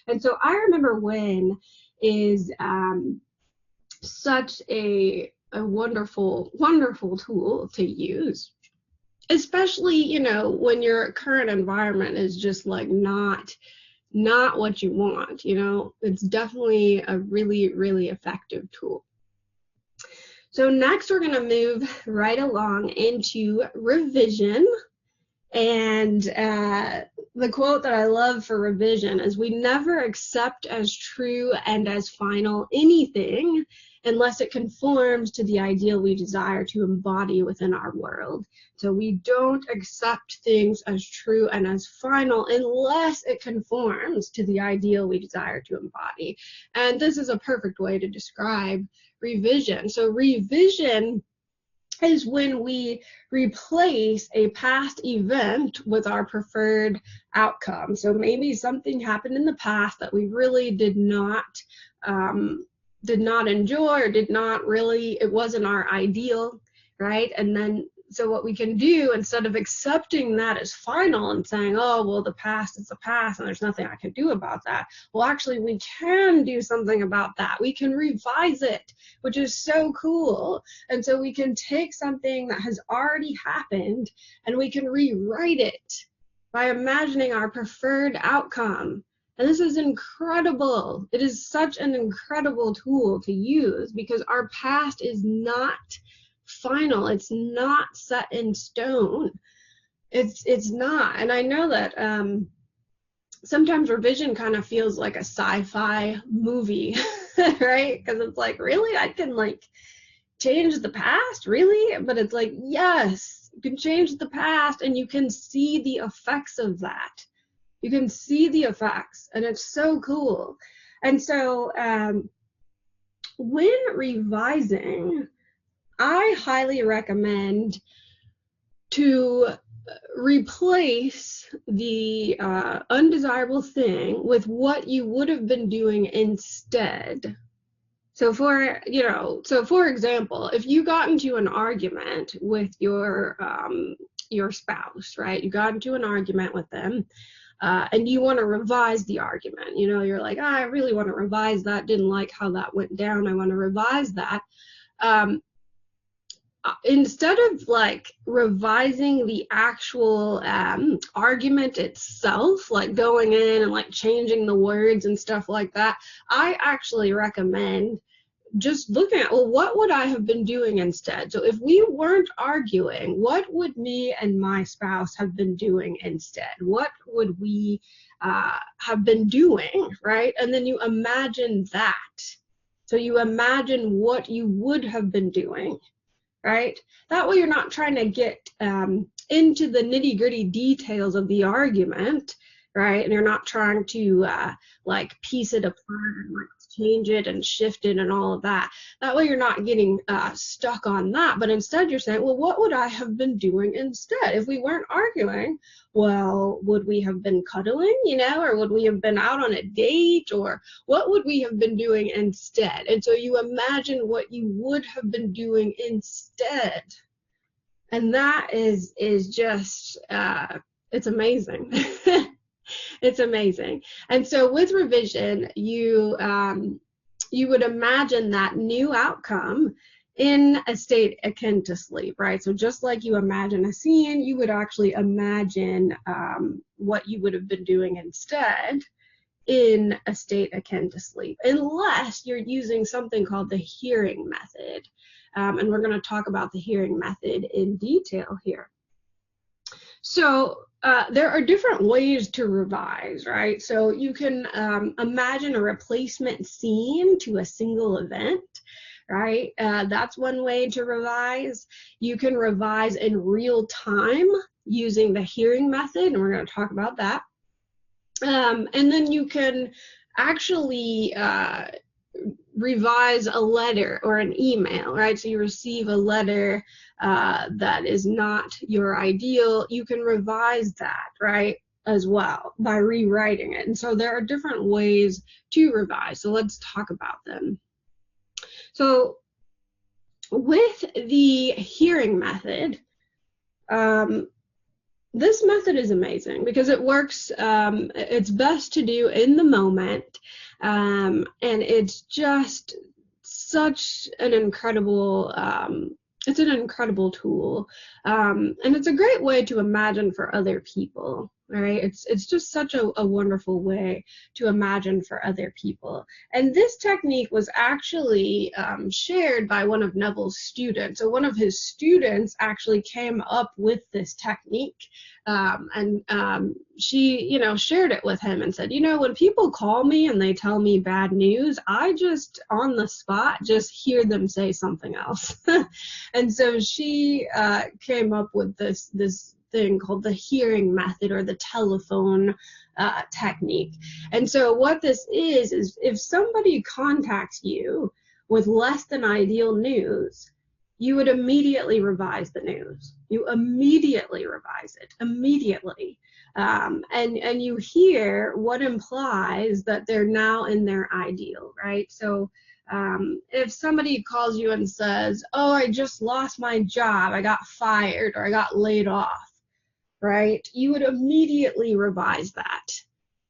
And so I remember when is such a wonderful, wonderful tool to use. Especially, when your current environment is just like not what you want, it's definitely a really, really effective tool. So next we're going to move right along into revision. And the quote that I love for revision is, we never accept as true and as final anything unless it conforms to the ideal we desire to embody within our world. So we don't accept things as true and as final unless it conforms to the ideal we desire to embody. And this is a perfect way to describe revision. So revision is when we replace a past event with our preferred outcome. So maybe something happened in the past that we really did not enjoy, or it wasn't our ideal, right? And then, so what we can do, instead of accepting that as final and saying, oh, well, the past is the past and there's nothing I can do about that. Well, actually, we can do something about that. We can revise it, which is so cool. And so we can take something that has already happened and we can rewrite it by imagining our preferred outcome. And this is incredible. It is such an incredible tool to use because our past is not final. It's not set in stone. It's not. And I know that sometimes revision kind of feels like a sci-fi movie, right? Because it's like, really? I can like change the past? Really? But it's like, yes, you can change the past and you can see the effects of that. You can see the effects, and it's so cool. And so when revising, I highly recommend to replace the undesirable thing with what you would have been doing instead. So for example, if you got into an argument with your spouse, right? You got into an argument with them. And you want to revise the argument. You're like, I really want to revise that. Didn't like how that went down. I want to revise that. Instead of like revising the actual argument itself, like going in and like changing the words and stuff like that, I actually recommend just looking at, well, what would I have been doing instead? So if we weren't arguing, what would me and my spouse have been doing instead? What would we have been doing, right? And then you imagine that. So you imagine what you would have been doing, right? That way you're not trying to get into the nitty-gritty details of the argument, right? And you're not trying to like piece it apart and like change it and shift it and all of that. That way you're not getting stuck on that, but instead you're saying, well, what would I have been doing instead? If we weren't arguing, well, would we have been cuddling, you know, or would we have been out on a date, or what would we have been doing instead? And so you imagine what you would have been doing instead. And that is just, it's amazing. It's amazing. And so with revision, you would imagine that new outcome in a state akin to sleep, right? So just like you imagine a scene, you would actually imagine what you would have been doing instead in a state akin to sleep, unless you're using something called the hearing method. And we're going to talk about the hearing method in detail here. So there are different ways to revise, right? So you can imagine a replacement scene to a single event, right? That's one way to revise. You can revise in real time using the hearing method, and we're going to talk about that. And then you can actually revise a letter or an email, right? So you receive a letter that is not your ideal, you can revise that, right, as well by rewriting it. And so there are different ways to revise. So let's talk about them. So with the hearing method, this method is amazing because it works, it's best to do in the moment, and it's just such an incredible, it's an incredible tool, and it's a great way to imagine for other people, right? It's just such a wonderful way to imagine for other people. And this technique was actually shared by one of Neville's students. So one of his students actually came up with this technique, and she, you know, shared it with him and said, you know, when people call me and they tell me bad news, I just on the spot just hear them say something else. And so she came up with this thing called the hearing method, or the telephone technique. And so what this is if somebody contacts you with less than ideal news, you would immediately revise the news. You immediately revise it, immediately. And you hear what implies that they're now in their ideal, right? So if somebody calls you and says, oh, I just lost my job, I got fired, or I got laid off, right? You would immediately revise that.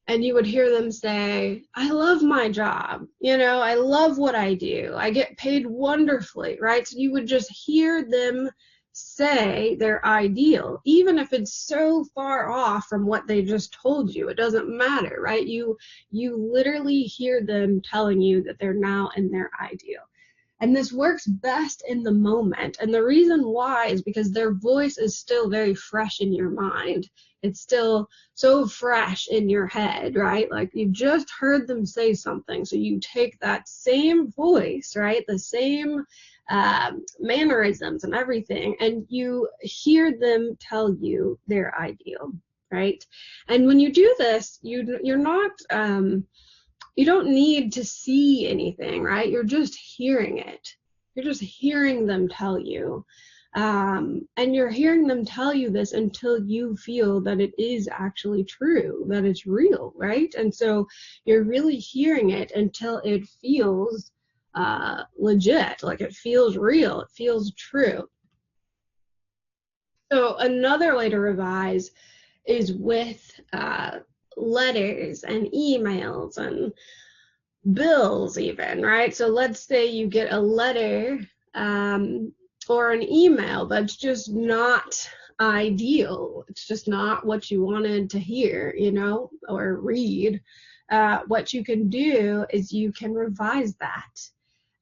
And you would hear them say, I love my job, you know, I love what I do, I get paid wonderfully, right? So you would just hear them say their ideal, even if it's so far off from what they just told you. It doesn't matter, right? You literally hear them telling you that they're now in their ideal. And this works best in the moment. And the reason why is because their voice is still very fresh in your mind. It's still so fresh in your head, right? Like you just heard them say something. So you take that same voice, right? The same mannerisms and everything, and you hear them tell you their ideal, right? And when you do this, you're not, you don't need to see anything, right? You're just hearing it. You're just hearing them tell you. And you're hearing them tell you this until you feel that it is actually true, that it's real, right? And so you're really hearing it until it feels legit, like it feels real, it feels true. So another way to revise is with letters and emails and bills even, right? So let's say you get a letter or an email that's just not ideal. It's just not what you wanted to hear, you know, or read. What you can do is you can revise that.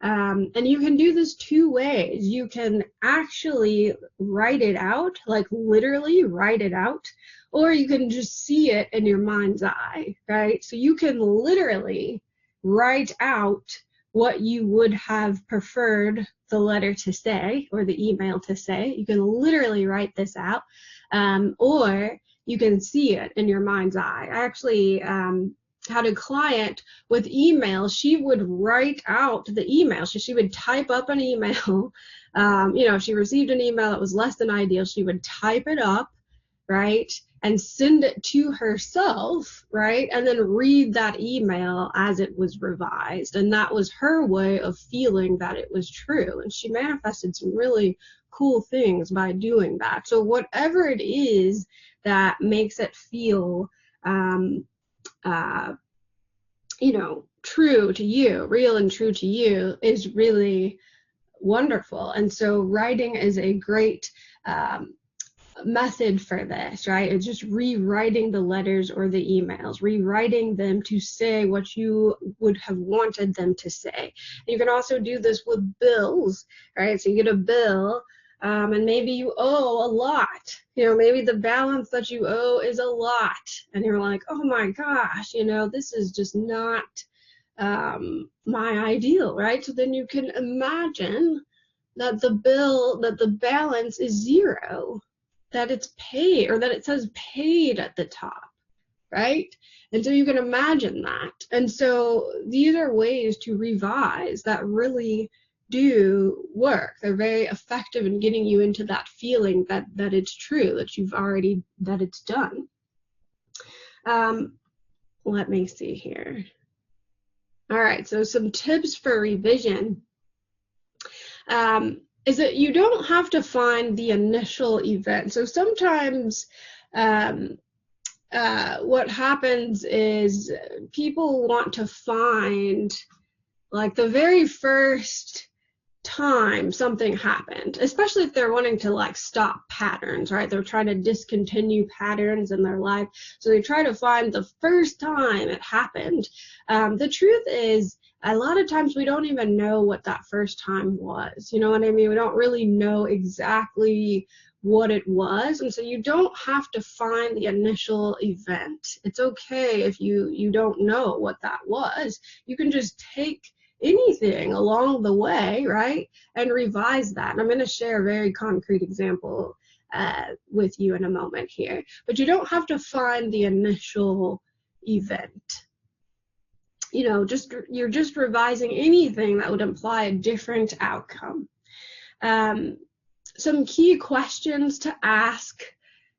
And you can do this two ways. You can actually write it out, like literally write it out, or you can just see it in your mind's eye, right? So you can literally write out what you would have preferred the letter to say or the email to say. You can literally write this out, or you can see it in your mind's eye. I actually had a client with email. She would write out the email. So she would type up an email. If she received an email that was less than ideal, she would type it up, right, and send it to herself, right, and then read that email as it was revised. And that was her way of feeling that it was true. And she manifested some really cool things by doing that. So whatever it is that makes it feel true to you, real and true to you, is really wonderful. And so writing is a great method for this, right? It's just rewriting the letters or the emails, rewriting them to say what you would have wanted them to say. And you can also do this with bills, right? So you get a bill, and maybe you owe a lot. Maybe the balance that you owe is a lot, and you're like, oh my gosh, this is just not my ideal, right? So then you can imagine that the balance is zero, that it's paid, or that it says paid at the top, right? And so you can imagine that. And so these are ways to revise that really do work. They're very effective in getting you into that feeling that it's true, that it's done. Let me see here. All right, so some tips for revision is that you don't have to find the initial event. So sometimes what happens is people want to find like the very first time something happened, especially if they're wanting to like stop patterns, right? They're trying to discontinue patterns in their life. So they try to find the first time it happened. The truth is, a lot of times we don't even know what that first time was. You know what I mean? We don't really know exactly what it was. And so you don't have to find the initial event. It's okay if you don't know what that was. You can just take anything along the way, right, and revise that. And I'm going to share a very concrete example with you in a moment here. But you don't have to find the initial event. You're just revising anything that would imply a different outcome. Some key questions to ask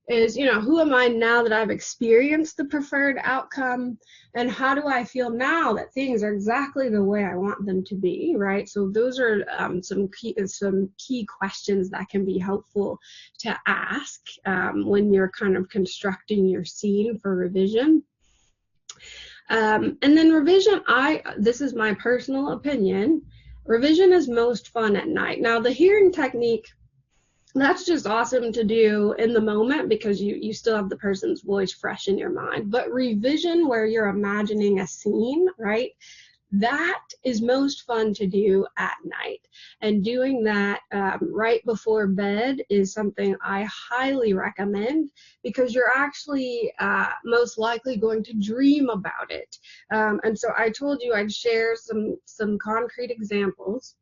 is, who am I now that I've experienced the preferred outcome, and how do I feel now that things are exactly the way I want them to be, right? So those are some key questions that can be helpful to ask when you're kind of constructing your scene for revision. And then revision, this is my personal opinion, revision is most fun at night. Now the hearing technique, that's just awesome to do in the moment because you still have the person's voice fresh in your mind. But revision, where you're imagining a scene, right, that is most fun to do at night. And doing that right before bed is something I highly recommend, because you're actually most likely going to dream about it. And so I told you I'd share some concrete examples.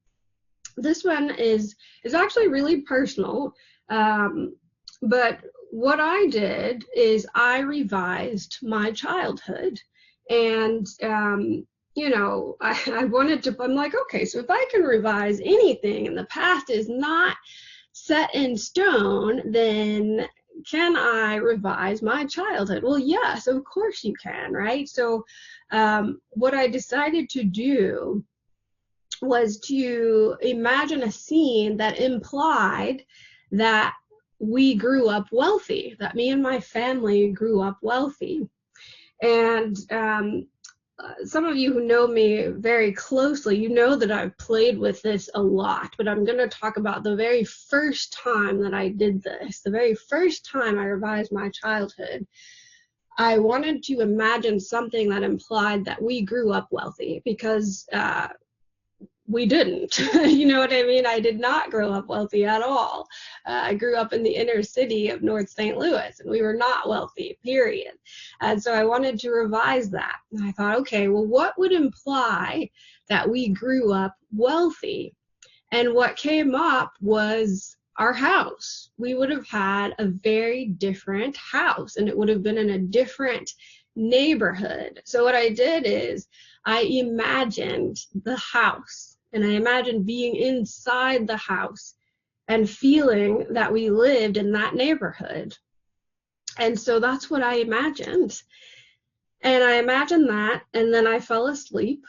This one is actually really personal, but what I did is I revised my childhood. And I wanted to, I'm like, okay, so if I can revise anything and the past is not set in stone, then can I revise my childhood? Well, yes, of course you can, right? So what I decided to do was to imagine a scene that implied that we grew up wealthy, that me and my family grew up wealthy. And some of you who know me very closely, you know that I've played with this a lot, but I'm going to talk about the very first time that I did this, the very first time I revised my childhood. I wanted to imagine something that implied that we grew up wealthy, because we didn't. You know what I mean? I did not grow up wealthy at all. I grew up in the inner city of North St. Louis, and we were not wealthy, period. And so I wanted to revise that. And I thought, okay, well, what would imply that we grew up wealthy? And what came up was our house. We would have had a very different house, and it would have been in a different neighborhood. So what I did is I imagined the house, and I imagined being inside the house and feeling that we lived in that neighborhood. And so that's what I imagined. And I imagined that, and then I fell asleep.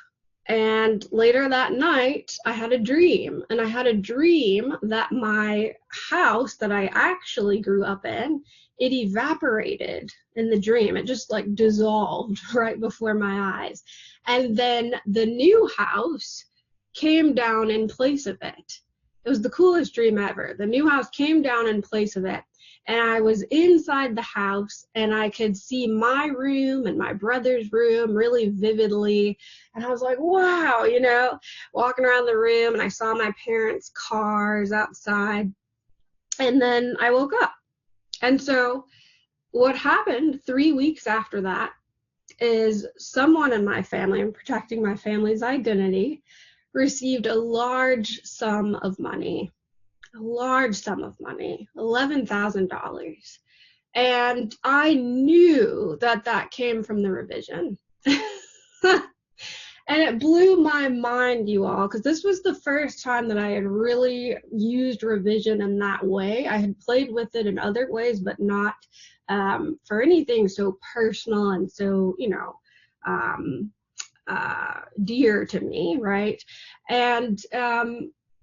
And later that night, I had a dream. And I had a dream that my house that I actually grew up in, it evaporated in the dream. It just like dissolved right before my eyes. And then the new house came down in place of it. It was the coolest dream ever. The new house came down in place of it. And I was inside the house, and I could see my room and my brother's room really vividly. And I was like, wow, you know, walking around the room, and I saw my parents' cars outside. And then I woke up. And so what happened 3 weeks after that is someone in my family, I'm protecting my family's identity, received a large sum of money. $11,000. And I knew that that came from the revision. And it blew my mind, you all, because this was the first time that I had really used revision in that way. I had played with it in other ways, but not for anything so personal and so, you know, dear to me, right? And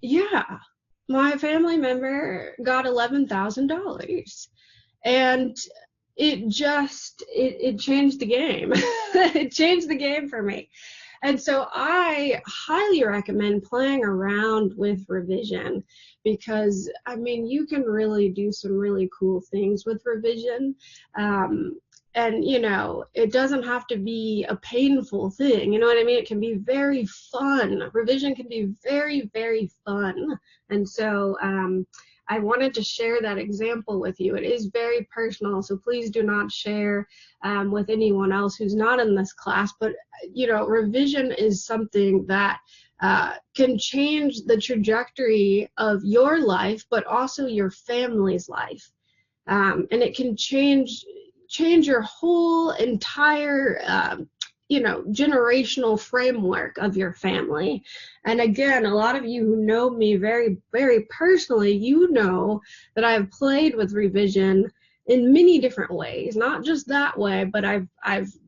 yeah, my family member got $11,000, and it changed the game. It changed the game for me. And so I highly recommend playing around with revision, because I mean, you can really do some really cool things with revision. And, you know, it doesn't have to be a painful thing. You know what I mean? It can be very fun. Revision can be very, very fun. And so I wanted to share that example with you. It is very personal, so please do not share with anyone else who's not in this class. But, you know, revision is something that can change the trajectory of your life, but also your family's life. And it can change your whole entire you know, generational framework of your family. And again, a lot of you who know me very, very personally, you know that I've played with revision in many different ways, not just that way, but I've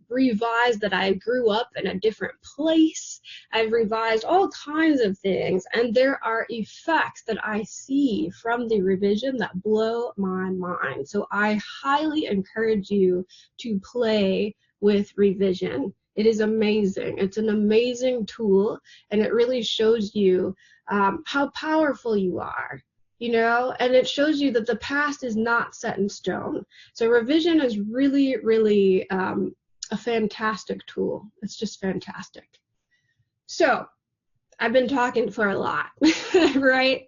revised that I grew up in a different place. I've revised all kinds of things, and there are effects that I see from the revision that blow my mind. So I highly encourage you to play with revision. It is amazing. It's an amazing tool, and it really shows you how powerful you are, you know, and it shows you that the past is not set in stone. So revision is really, really a fantastic tool. It's just fantastic. So I've been talking for a lot, right?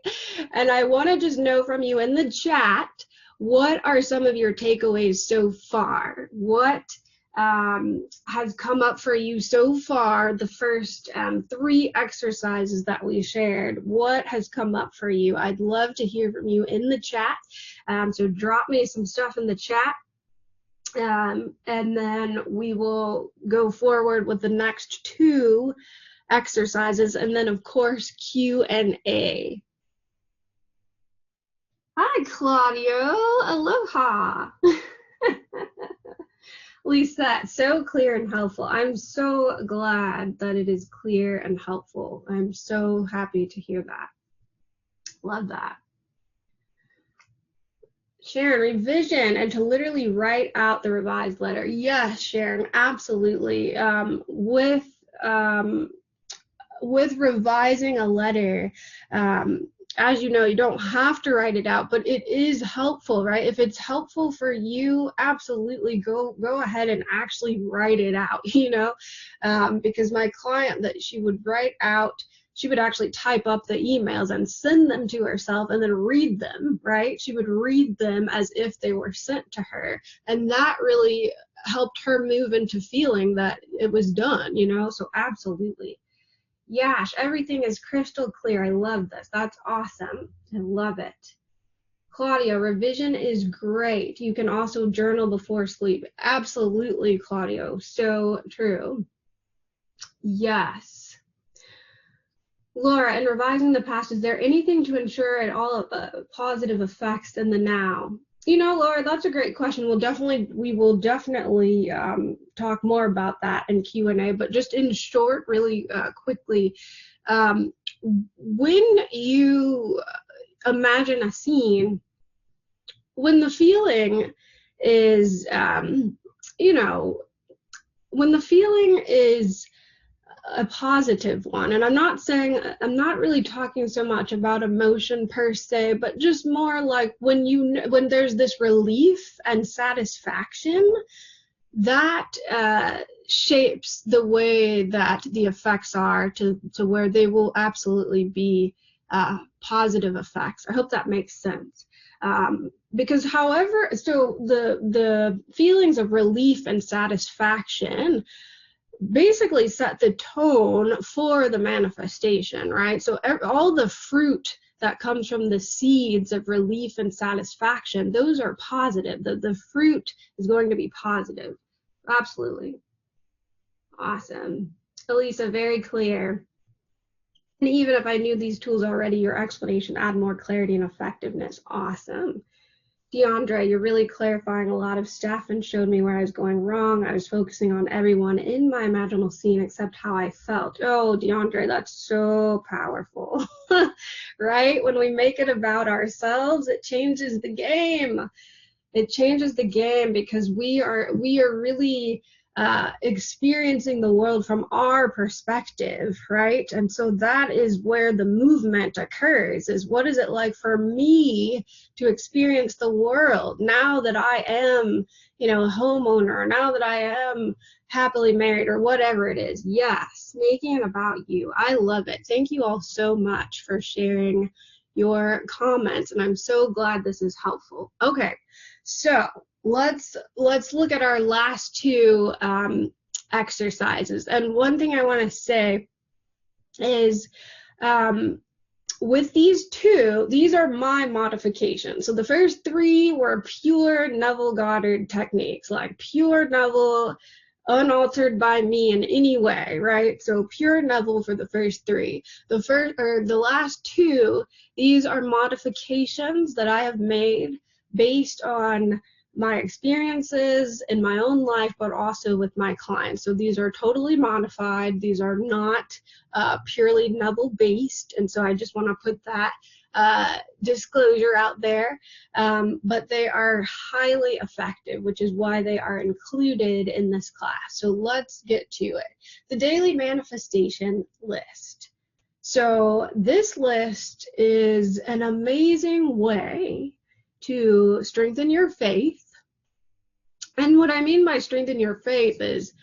And I want to just know from you in the chat, what are some of your takeaways so far? What has come up for you so far, the first 3 exercises that we shared? What has come up for you? I'd love to hear from you in the chat. So drop me some stuff in the chat, and then we will go forward with the next 2 exercises, and then of course Q&A. Hi Claudio, aloha. Lisa, so clear and helpful. I'm so glad that it is clear and helpful. I'm so happy to hear that. Love that. Sharon, revision and to literally write out the revised letter. Yes, Sharon, absolutely. With revising a letter, as you know, you don't have to write it out, but it is helpful, right? If it's helpful for you, absolutely go ahead and actually write it out, you know, because my client, that she would write out, she would actually type up the emails and send them to herself and then read them, right? She would read them as if they were sent to her. And that really helped her move into feeling that it was done, you know? So absolutely. Yash, everything is crystal clear. I love this. That's awesome. I love it. Claudia, revision is great. You can also journal before sleep. Absolutely, Claudio. So true. Yes. Laura, in revising the past, is there anything to ensure at all positive effects in the now? You know, Laura, that's a great question. We will definitely talk more about that in Q&A, but just in short, really quickly, when you imagine a scene, when the feeling is, you know, when the feeling is a positive one, and I'm not really talking so much about emotion per se, but just more like when there's this relief and satisfaction, that shapes the way that the effects are to where they will absolutely be positive effects. I hope that makes sense. Because however, so the feelings of relief and satisfaction basically set the tone for the manifestation, right? So all the fruit that comes from the seeds of relief and satisfaction, those are positive. The fruit is going to be positive. Absolutely. Awesome. Elisa, very clear. And even if I knew these tools already, your explanation add more clarity and effectiveness. Awesome. Deandra, you're really clarifying a lot of stuff and showed me where I was going wrong. I was focusing on everyone in my imaginal scene except how I felt. Oh, Deandra, that's so powerful, right? When we make it about ourselves, it changes the game. It changes the game because we are really experiencing the world from our perspective, right? And so that is where the movement occurs, is what is it like for me to experience the world now that I am, you know, a homeowner, now that I am happily married, or whatever it is. Yes, making it about you. I love it. Thank you all so much for sharing your comments, and I'm so glad this is helpful. Okay, so let's look at our last two exercises. And one thing I want to say is with these two, these are my modifications. So the first three were pure Neville Goddard techniques, like pure Neville, unaltered by me in any way, right? So pure Neville for the first three. The last two, these are modifications that I have made based on my experiences in my own life, but also with my clients. So these are totally modified. These are not purely Neville based. And so I just want to put that disclosure out there. But they are highly effective, which is why they are included in this class. So let's get to it. The daily manifestation list. So this list is an amazing way to strengthen your faith. And what I mean by strengthen your faith is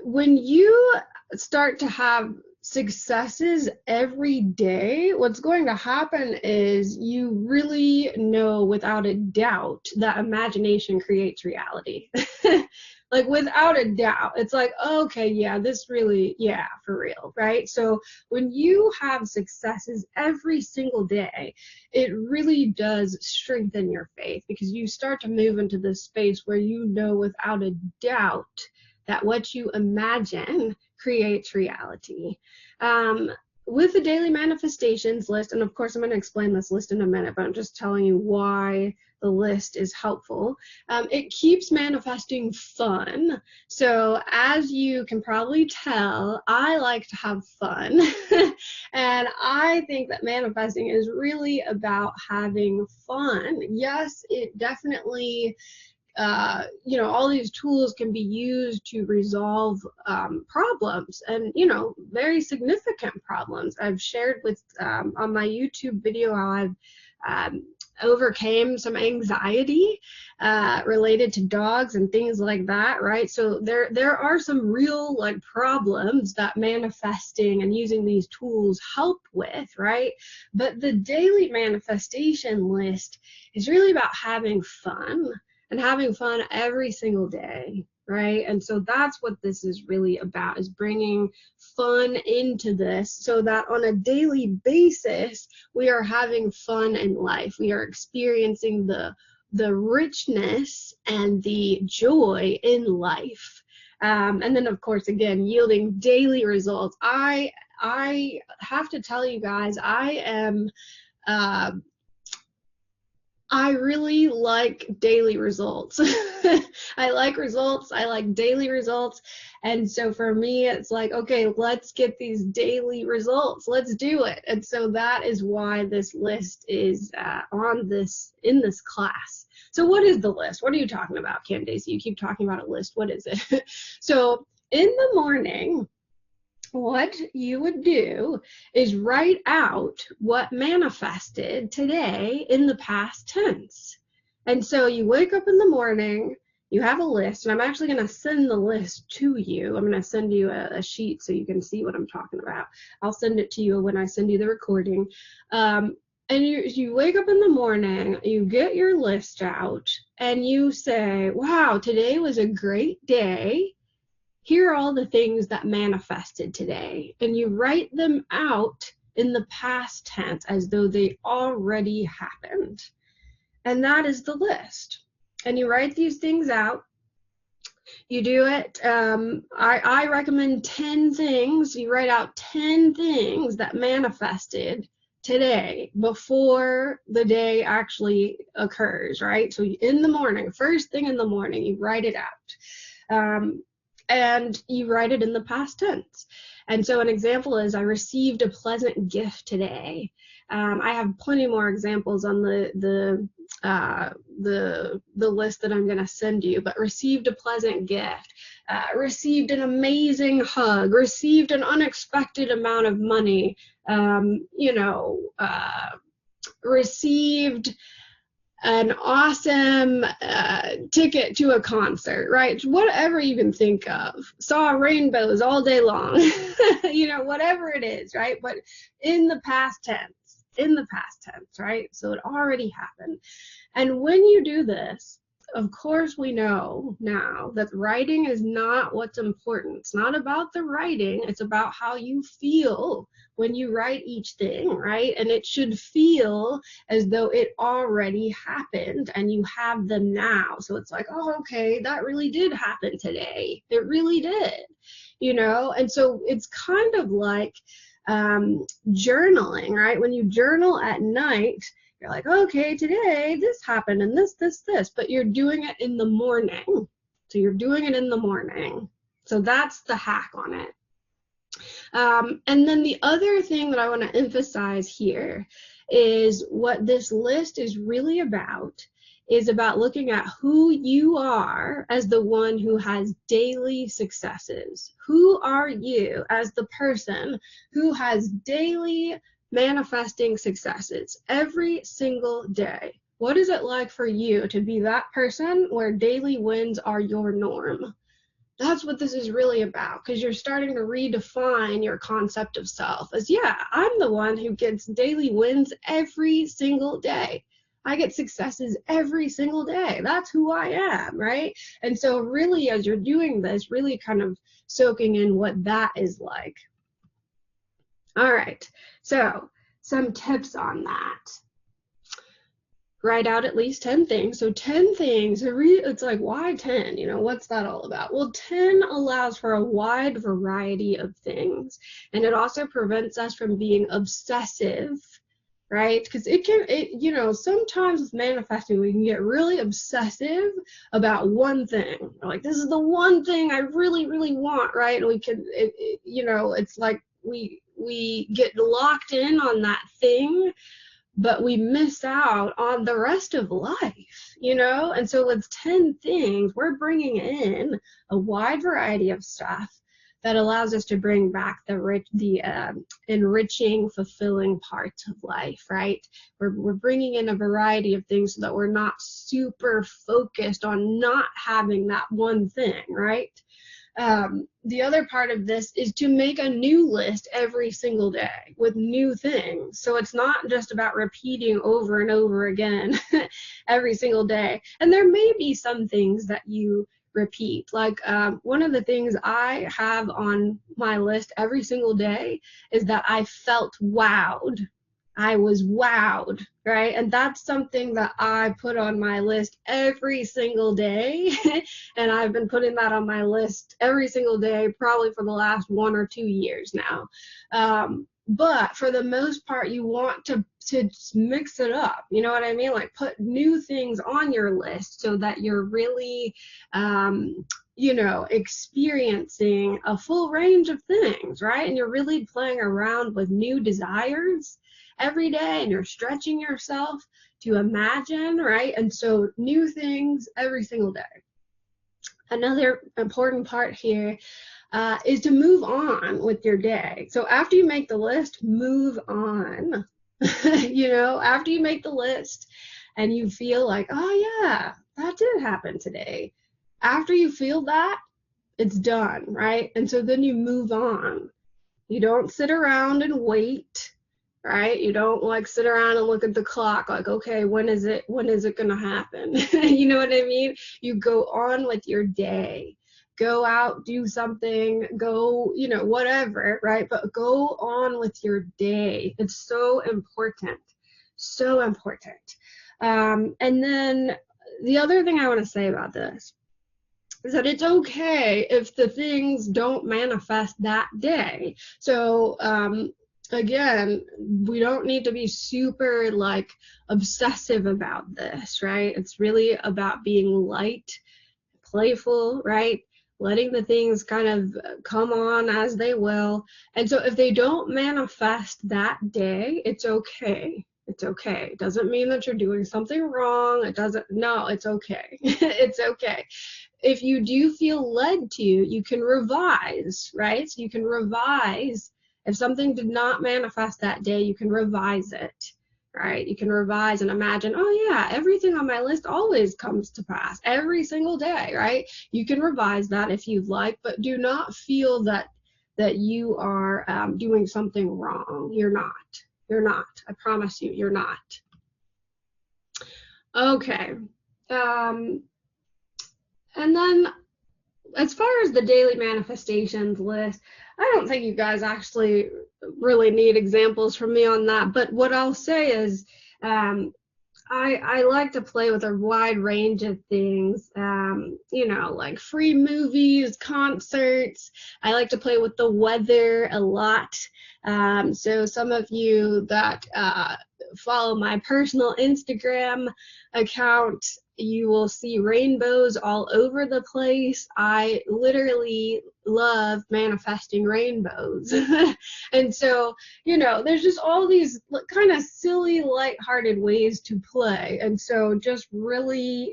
when you start to have successes every day, what's going to happen is you really know without a doubt that imagination creates reality. Like without a doubt, it's like, okay, yeah, this really, yeah, for real, right? So when you have successes every single day, it really does strengthen your faith because you start to move into this space where you know without a doubt that what you imagine creates reality. With the daily manifestations list, and of course I'm going to explain this list in a minute, but I'm just telling you why the list is helpful. It keeps manifesting fun. So as you can probably tell, I like to have fun. And I think that manifesting is really about having fun. Yes, it definitely you know, all these tools can be used to resolve problems, and, you know, very significant problems. I've shared with on my YouTube video how I've overcame some anxiety related to dogs and things like that, right? So there are some real like problems that manifesting and using these tools help with, right? But the daily manifestation list is really about having fun and having fun every single day, right? And so that's what this is really about, is bringing fun into this so that on a daily basis we are having fun in life. We are experiencing the richness and the joy in life. And then of course, again, yielding daily results. I have to tell you guys, I really like daily results. I like results. I like daily results. And so for me, it's like, okay, let's get these daily results. Let's do it. And so that is why this list is in this class. So what is the list? What are you talking about, Candace? You keep talking about a list. What is it? So in the morning, what you would do is write out what manifested today in the past tense. And so you wake up in the morning, you have a list, and I'm actually going to send the list to you. I'm going to send you a sheet so you can see what I'm talking about. I'll send it to you when I send you the recording. And you wake up in the morning, you get your list out, and you say, wow, today was a great day. Here are all the things that manifested today. And you write them out in the past tense as though they already happened. And that is the list. And you write these things out. You do it. I recommend 10 things. You write out 10 things that manifested today before the day actually occurs, right? So in the morning, first thing in the morning, you write it out. And you write it in the past tense. And so an example is, I received a pleasant gift today. I have plenty more examples on the list that I'm going to send you, but received a pleasant gift, received an amazing hug, received an unexpected amount of money, received an awesome ticket to a concert, right? Whatever you can think of. Saw rainbows all day long, whatever it is, right? But in the past tense, right? So it already happened. And when you do this, of course, we know now that writing is not what's important. It's not about the writing. It's about how you feel when you write each thing, right? And it should feel as though it already happened and you have them now. So it's like, oh, okay, that really did happen today. It really did, And so it's kind of like journaling, right? When you journal at night, you're like, okay, today this happened and this, but you're doing it in the morning. So you're doing it in the morning. So that's the hack on it. And then the other thing that I want to emphasize here is what this list is really about is about looking at who you are as the one who has daily successes. Who are you as the person who has daily manifesting successes every single day? What is it like for you to be that person where daily wins are your norm? That's what this is really about, because you're starting to redefine your concept of self as, yeah, I'm the one who gets daily wins every single day. I get successes every single day. That's who I am, right? And so really, as you're doing this, really kind of soaking in what that is like. All right, so some tips on that. Write out at least 10 things. So 10 things, it's like, why 10? What's that all about? Well, 10 allows for a wide variety of things. And it also prevents us from being obsessive, right? Because sometimes with manifesting, we can get really obsessive about one thing. We're like, this is the one thing I really, really want, right? And we can, it's like we get locked in on that thing, but we miss out on the rest of life, And so with 10 things, we're bringing in a wide variety of stuff that allows us to bring back the enriching, fulfilling parts of life, right? We're bringing in a variety of things so that we're not super focused on not having that one thing, right? The other part of this is to make a new list every single day with new things. So it's not just about repeating over and over again every single day. And there may be some things that you repeat. Like one of the things I have on my list every single day is that I felt wowed. I was wowed, right? And that's something that I put on my list every single day. And I've been putting that on my list every single day, probably for the last 1 or 2 years now. But for the most part, you want to mix it up. You know what I mean? Like put new things on your list so that you're really, experiencing a full range of things, right? And you're really playing around with new desires every day, and you're stretching yourself to imagine, right? And so new things every single day. Another important part here is to move on with your day. So after you make the list, move on. After you make the list and you feel like, oh yeah, that did happen today. After you feel that, it's done, right? And so then you move on. You don't sit around and wait, right? You don't like sit around and look at the clock like, okay, when is it going to happen? You know what I mean? You go on with your day. Go out, do something, go, whatever, right? But go on with your day. It's so important. So important. And then the other thing I want to say about this is that it's okay if the things don't manifest that day. So, again, we don't need to be super like obsessive about this, right? It's really about being light, playful, right? Letting the things kind of come on as they will. And so if they don't manifest that day, it's okay. It's okay. It doesn't mean that you're doing something wrong. No, it's okay. It's okay. If you do feel led to, you can revise, right? So you can revise. If something did not manifest that day, you can revise it, right? You can revise and imagine, oh yeah, everything on my list always comes to pass every single day, right? You can revise that if you'd like, but do not feel that you are doing something wrong. You're not. You're not. I promise you, you're not. Okay. And then as far as the daily manifestations list, I don't think you guys actually really need examples from me on that. But what I'll say is I like to play with a wide range of things, like free movies, concerts. I like to play with the weather a lot. So some of you that follow my personal Instagram account, you will see rainbows all over the place. I literally love manifesting rainbows. And so, there's just all these kind of silly, lighthearted ways to play. And so just really,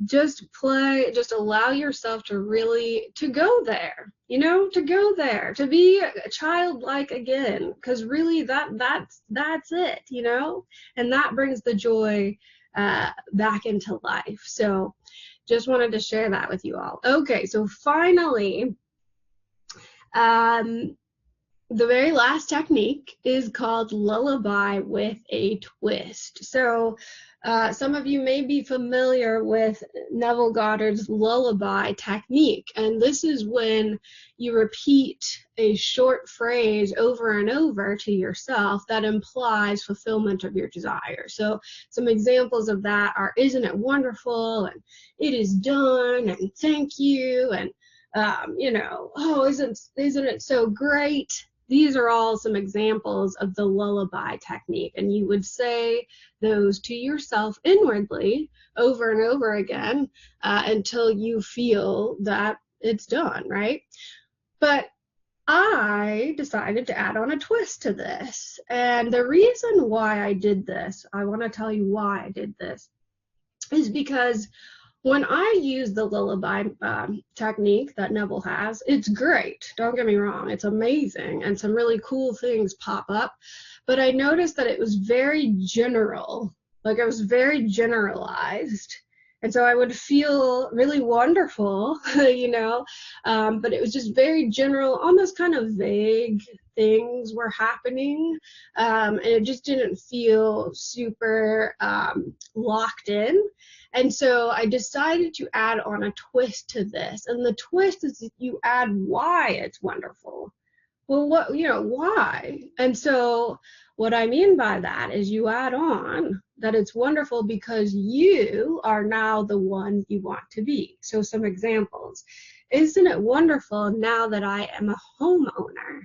just play, just allow yourself to really, to go there, to be childlike again, because really that's it, and that brings the joy back into life. So just wanted to share that with you all. Okay, so finally, the very last technique is called lullaby with a twist. So some of you may be familiar with Neville Goddard's lullaby technique, and this is when you repeat a short phrase over and over to yourself that implies fulfillment of your desire. So some examples of that are, isn't it wonderful, and it is done, and thank you, and oh, isn't it so great? These are all some examples of the lullaby technique, and you would say those to yourself inwardly over and over again until you feel that it's done, right? But I decided to add on a twist to this, and the reason why I did this, I want to tell you why I did this, is because when I use the lullaby technique that Neville has, it's great. Don't get me wrong, it's amazing, and some really cool things pop up. But I noticed that it was very general, like it was very generalized. And so I would feel really wonderful, but it was just very general, almost kind of vague things were happening. And it just didn't feel super locked in. And so I decided to add on a twist to this. And the twist is that you add why it's wonderful. Well, why? And so what I mean by that is you add on that it's wonderful because you are now the one you want to be. So some examples. Isn't it wonderful now that I am a homeowner?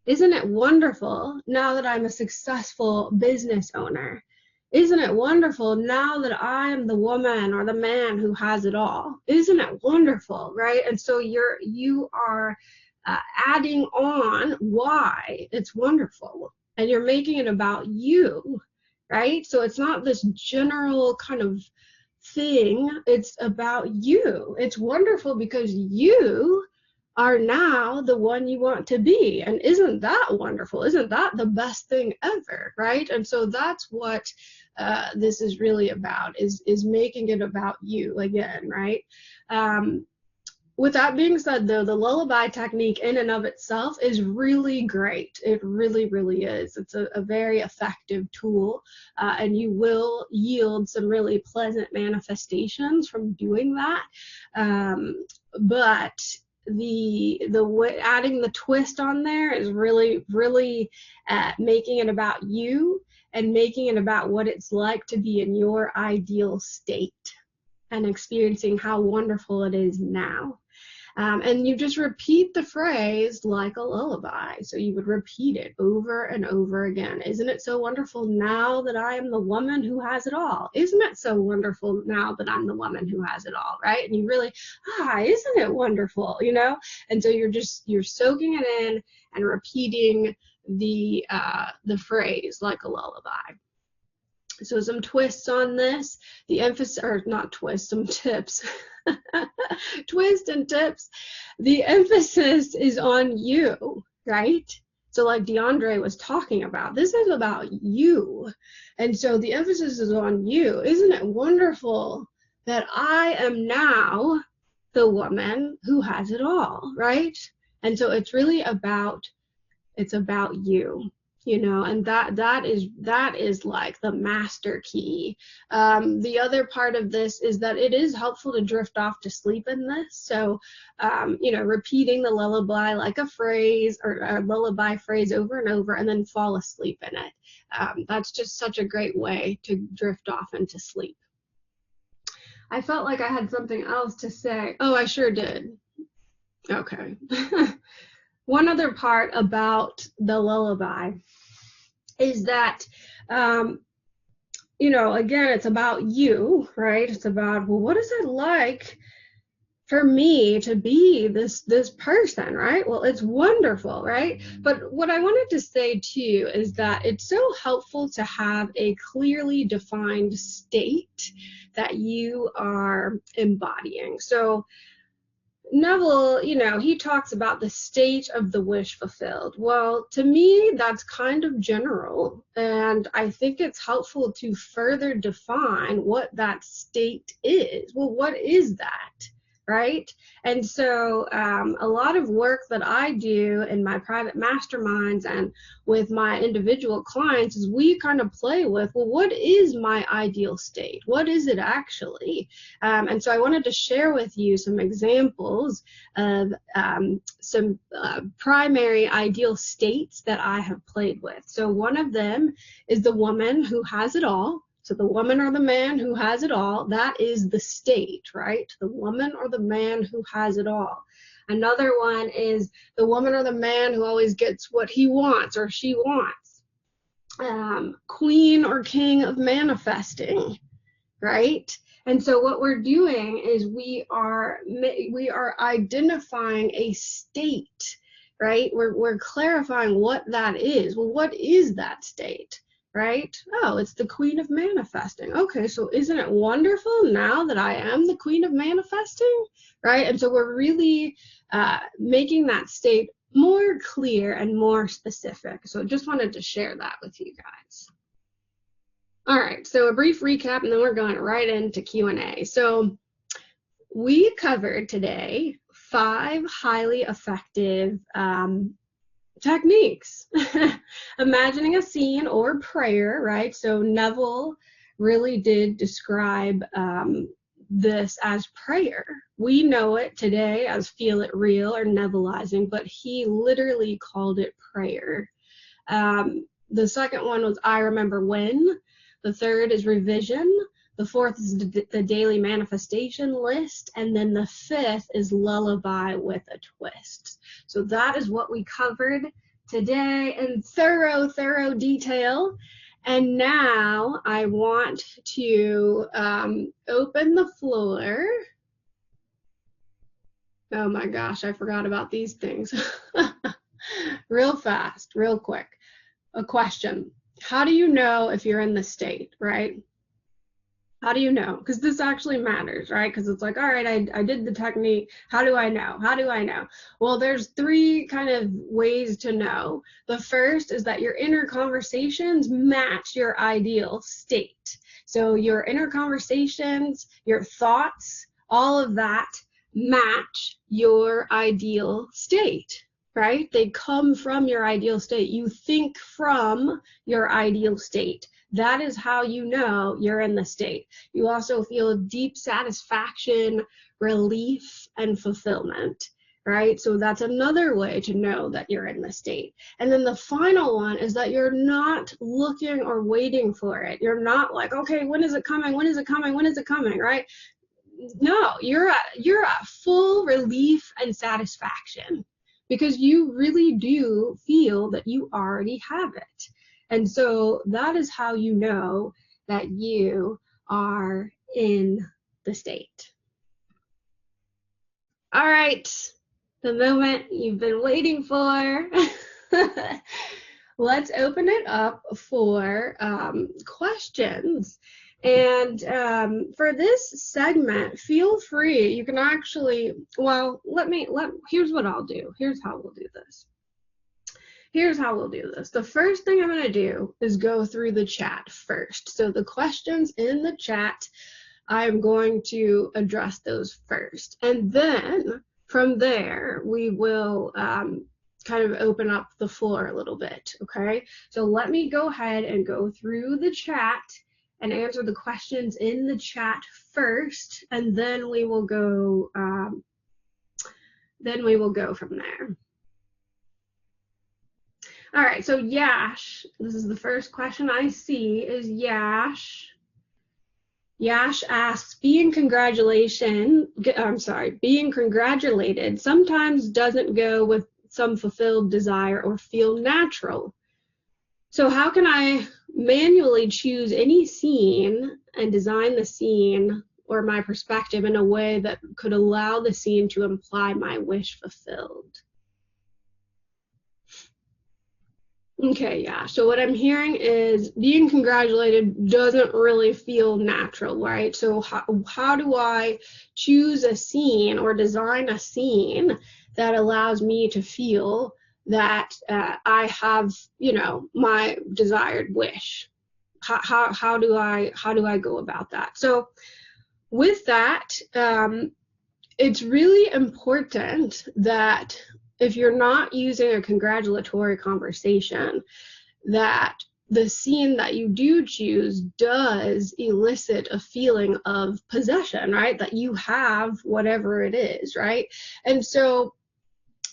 Isn't it wonderful now that I'm a successful business owner? Isn't it wonderful now that I am the woman or the man who has it all? Isn't it wonderful, right? And so you are adding on why it's wonderful, and you're making it about you, right? So it's not this general kind of thing, it's about you. It's wonderful because you are now the one you want to be. And isn't that wonderful? Isn't that the best thing ever, right? And so that's what this is really about, is making it about you again, right? With that being said, though, the lullaby technique in and of itself is really great. It really, really is. It's a very effective tool, and you will yield some really pleasant manifestations from doing that. But adding the twist on there is really, really making it about you and making it about what it's like to be in your ideal state and experiencing how wonderful it is now. And you just repeat the phrase like a lullaby. So you would repeat it over and over again. Isn't it so wonderful now that I am the woman who has it all? Isn't it so wonderful now that I'm the woman who has it all, right? And you really, isn't it wonderful, And so you're soaking it in and repeating the phrase like a lullaby. So some twists on this, the emphasis, or not twists, some tips. Twist and tips. The emphasis is on you, right? So like DeAndre was talking about, this is about you. And so the emphasis is on you. Isn't it wonderful that I am now the woman who has it all, right? And so it's really about you. And that is like the master key. The other part of this is that it is helpful to drift off to sleep in this. So, repeating the lullaby like a phrase or a lullaby phrase over and over and then fall asleep in it. That's just such a great way to drift off into sleep. I felt like I had something else to say. Oh, I sure did. Okay. One other part about the lullaby is that, again, it's about you, right? It's about, well, what is it like for me to be this person, right? Well, it's wonderful, right? But what I wanted to say too is that it's so helpful to have a clearly defined state that you are embodying. So Neville, he talks about the state of the wish fulfilled. Well, to me, that's kind of general, and I think it's helpful to further define what that state is. Well, what is that, right? And so a lot of work that I do in my private masterminds and with my individual clients is we kind of play with, well, what is my ideal state? What is it actually? And so I wanted to share with you some examples of some primary ideal states that I have played with. So one of them is the woman who has it all. So the woman or the man who has it all, that is the state, right? The woman or the man who has it all. Another one is the woman or the man who always gets what he wants or she wants. Queen or king of manifesting, right? And so what we're doing is we are identifying a state, right? We're clarifying what that is. Well, what is that state? right? Oh, it's the queen of manifesting. Okay, so isn't it wonderful now that I am the queen of manifesting, right? And so we're really making that state more clear and more specific. So just wanted to share that with you guys. All right, so a brief recap, and then we're going right into Q&A. So we covered today 5 highly effective techniques. Imagining a scene or prayer, right? So Neville really did describe this as prayer. We know it today as feel it real or Nevilleizing, but he literally called it prayer. The second one was I remember when. The third is revision. The fourth is the daily manifestation list. And then the fifth is lullaby with a twist. So that is what we covered today in thorough detail. And now I want to open the floor. Oh my gosh, I forgot about these things. Real fast, real quick. A question. How do you know if you're in the state, right? How do you know? Because this actually matters, right? Because it's like, all right, I did the technique. How do I know? How do I know? Well, there's 3 kind of ways to know. The first is that your inner conversations match your ideal state. So your inner conversations, your thoughts, all of that match your ideal state, right? They come from your ideal state. You think from your ideal state. That is how you know you're in the state. You also feel deep satisfaction, relief, and fulfillment, right? So that's another way to know that you're in the state. And then the final one is that you're not looking or waiting for it. You're not like, okay, when is it coming? When is it coming? When is it coming, right? No, you're at full relief and satisfaction because you really do feel that you already have it. And so that is how you know that you are in the state. All right, the moment you've been waiting for. Let's open it up for questions. And for this segment, feel free, you can actually, well, here's what I'll do. Here's how we'll do this. Here's how we'll do this. The first thing I'm going to do is go through the chat first. So the questions in the chat, I'm going to address those first. And then from there, we will kind of open up the floor a little bit, okay? So let me go ahead and go through the chat and answer the questions in the chat first, and then we will go from there. All right, so Yash, this is the first question I see, is Yash. Yash asks, being congratulated sometimes doesn't go with some fulfilled desire or feel natural. So how can I manually choose any scene and design the scene or my perspective in a way that could allow the scene to imply my wish fulfilled? Okay, yeah, so what I'm hearing is being congratulated doesn't really feel natural, right? So how do I choose a scene or design a scene that allows me to feel that I have, you know, my desired wish? How do I go about that? So with that, it's really important that if you're not using a congratulatory conversation, that the scene that you do choose does elicit a feeling of possession, right? That you have whatever it is, right? And so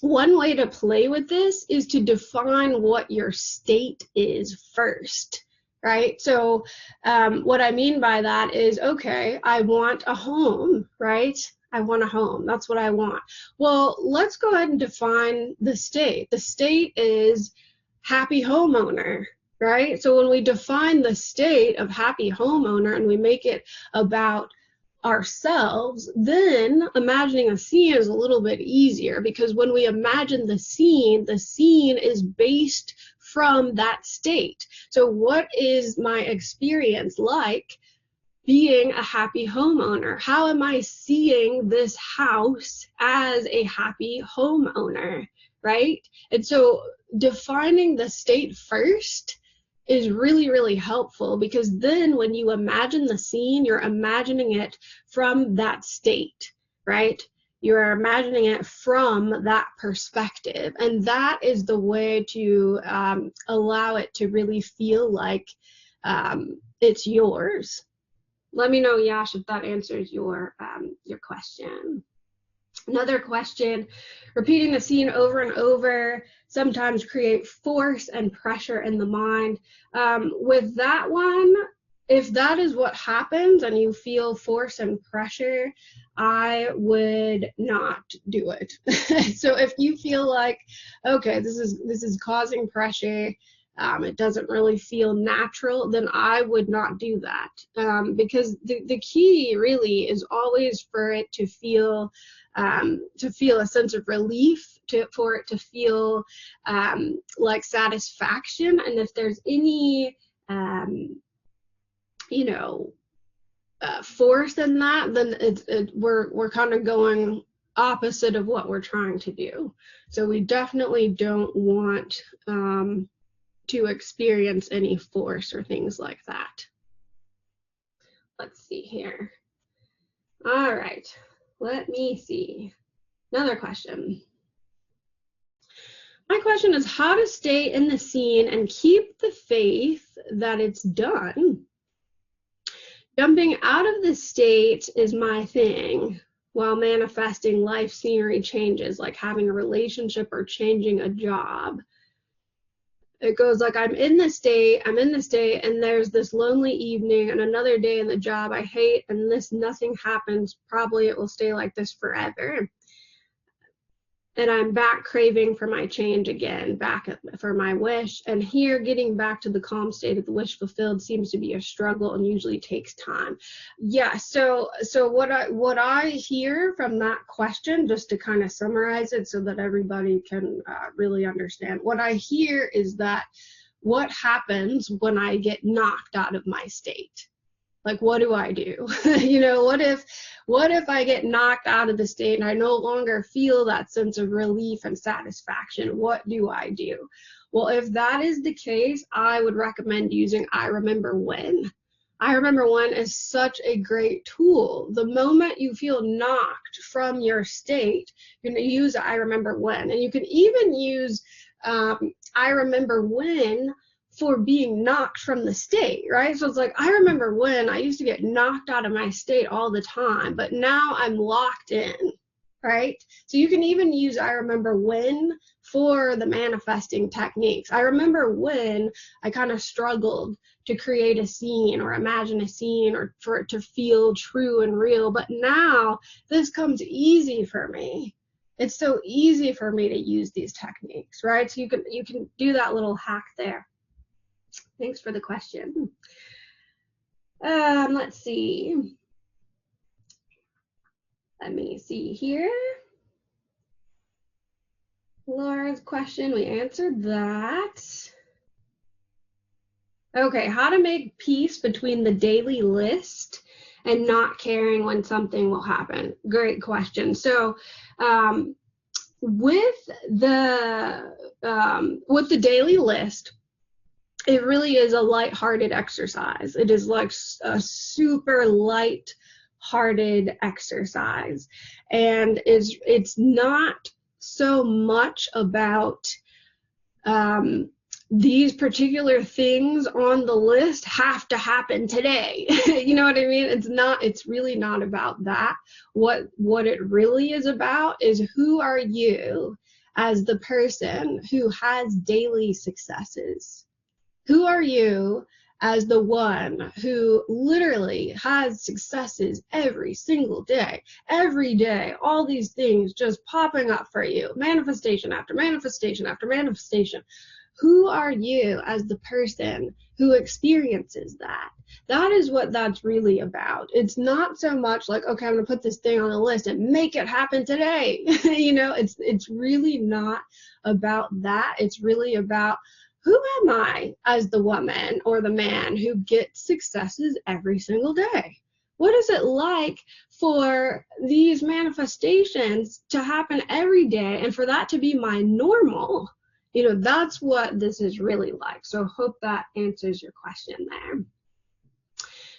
one way to play with this is to define what your state is first, right? So what I mean by that is, okay, I want a home, right? I want a home. That's what I want. Well, let's go ahead and define the state. The state is happy homeowner, right? So when we define the state of happy homeowner and we make it about ourselves, then imagining a scene is a little bit easier, because when we imagine the scene is based from that state. So what is my experience like being a happy homeowner? How am I seeing this house as a happy homeowner, right? And so defining the state first is really, really helpful, because then when you imagine the scene, you're imagining it from that state, right? You're imagining it from that perspective. And that is the way to allow it to really feel like it's yours. Let me know, Yash, if that answers your question. Another question: repeating the scene over and over sometimes create force and pressure in the mind. With that one, if that is what happens and you feel force and pressure, I would not do it. So if you feel like, okay, this is causing pressure, it doesn't really feel natural, then I would not do that. Because the key really is always for it to feel a sense of relief, for it to feel like satisfaction. And if there's any force in that, then we're kind of going opposite of what we're trying to do. So we definitely don't want to experience any force or things like that. Let's see here. All right, let me see. Another question. My question is how to stay in the scene and keep the faith that it's done. Jumping out of the state is my thing while manifesting life scenery changes, like having a relationship or changing a job. It goes like, I'm in this state, and there's this lonely evening and another day in the job I hate, and nothing happens. Probably it will stay like this forever. And I'm back craving for my change again, back for my wish. And here, getting back to the calm state of the wish fulfilled seems to be a struggle and usually takes time. Yeah, so what I hear from that question, just to kind of summarize it so that everybody can really understand, what I hear is that what happens when I get knocked out of my state? Like, what do I do? What if I get knocked out of the state and I no longer feel that sense of relief and satisfaction? What do I do? Well, if that is the case, I would recommend using I Remember When. I Remember When is such a great tool. The moment you feel knocked from your state, you can use I Remember When. And you can even use I Remember When for being knocked from the state, right? So it's like, I remember when I used to get knocked out of my state all the time, but now I'm locked in, right? So you can even use I Remember When for the manifesting techniques. I remember when I kind of struggled to create a scene or imagine a scene or for it to feel true and real, but now this comes easy for me. It's so easy for me to use these techniques, right? So you can do that little hack there. Thanks for the question. Let's see. Let me see here. Laura's question, we answered that. Okay, how to make peace between the daily list and not caring when something will happen. Great question. So with the daily list, it really is a light-hearted exercise. It is like a super light-hearted exercise. And it's not so much about these particular things on the list have to happen today. You know what I mean? It's really not about that. What it really is about is, who are you as the person who has daily successes? Who are you as the one who literally has successes every single day? Every day, all these things just popping up for you. Manifestation after manifestation after manifestation. Who are you as the person who experiences that? That is what that's really about. It's not so much like, okay, I'm going to put this thing on the list and make it happen today. It's really not about that. It's really about, who am I as the woman or the man who gets successes every single day? What is it like for these manifestations to happen every day and for that to be my normal? That's what this is really like. So hope that answers your question there.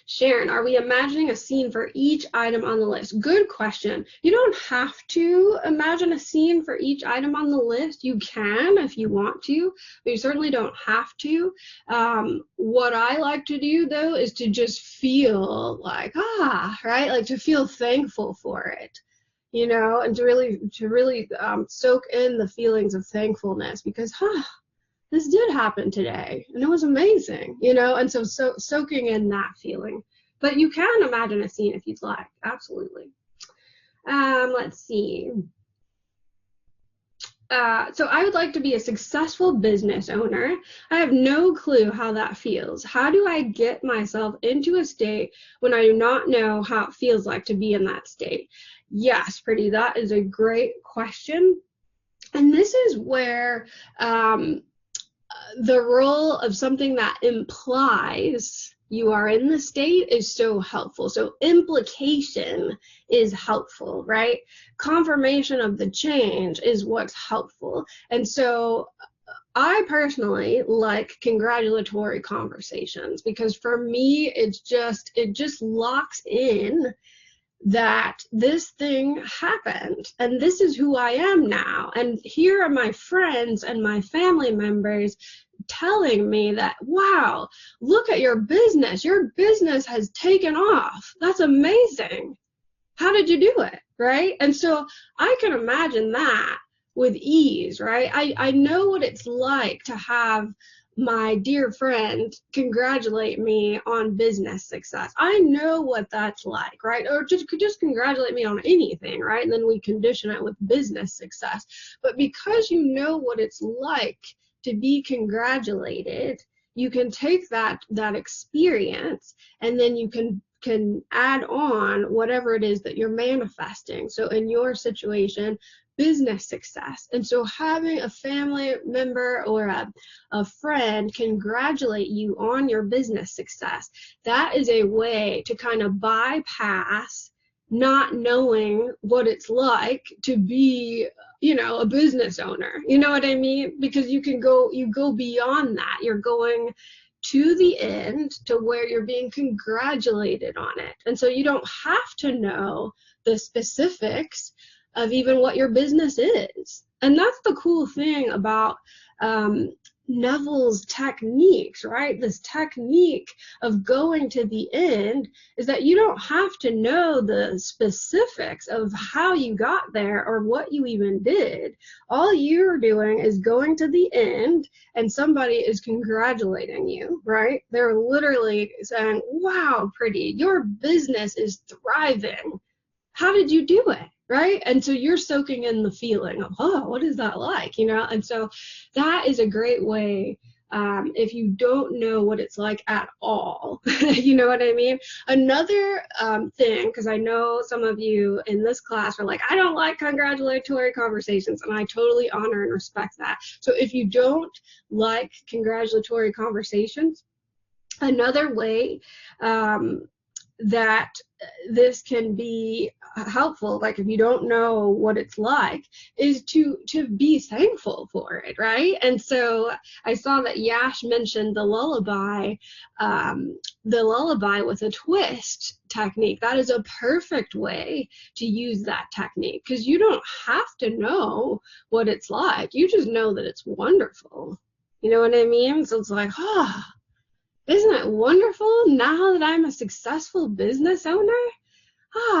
Sharon, are we imagining a scene for each item on the list? Good question. You don't have to imagine a scene for each item on the list. You can if you want to, but you certainly don't have to. What I like to do, though, is to just feel like, right? Like to feel thankful for it, and to really soak in the feelings of thankfulness because, this did happen today and it was amazing, and so soaking in that feeling. But you can imagine a scene if you'd like, absolutely. Let's see. So I would like to be a successful business owner. I have no clue how that feels. How do I get myself into a state when I do not know how it feels like to be in that state? Yes, Pretty, that is a great question. And this is where the role of something that implies you are in the state is so helpful. So implication is helpful, right? Confirmation of the change is what's helpful. And so I personally like congratulatory conversations because for me, it just locks in that this thing happened and this is who I am now. And here are my friends and my family members telling me that, wow, look at your business. Your business has taken off. That's amazing. How did you do it? Right? And so I can imagine that with ease, right? I know what it's like to have my dear friend congratulate me on business success. I know what that's like, right? Or just congratulate me on anything, right? And then we condition it with business success. But because you know what it's like to be congratulated, you can take that experience and then you can add on whatever it is that you're manifesting. So in your situation, business success. And so having a family member or a friend congratulate you on your business success, that is a way to kind of bypass not knowing what it's like to be, a business owner. You know what I mean? Because you go beyond that. You're going to the end to where you're being congratulated on it. And so you don't have to know the specifics of even what your business is. And that's the cool thing about Neville's techniques, right? This technique of going to the end is that you don't have to know the specifics of how you got there or what you even did. All you're doing is going to the end and somebody is congratulating you, right? They're literally saying, wow, Pretty, your business is thriving. How did you do it? Right? And so you're soaking in the feeling of, what is that like? And so that is a great way if you don't know what it's like at all. You know what I mean? Another thing, because I know some of you in this class are like, I don't like congratulatory conversations, and I totally honor and respect that. So if you don't like congratulatory conversations, another way that this can be helpful, like if you don't know what it's like, is to be thankful for it, right? And so I saw that Yash mentioned the lullaby with a twist technique. That is a perfect way to use that technique because you don't have to know what it's like. You just know that it's wonderful. You know what I mean? So it's like, isn't it wonderful now that I'm a successful business owner?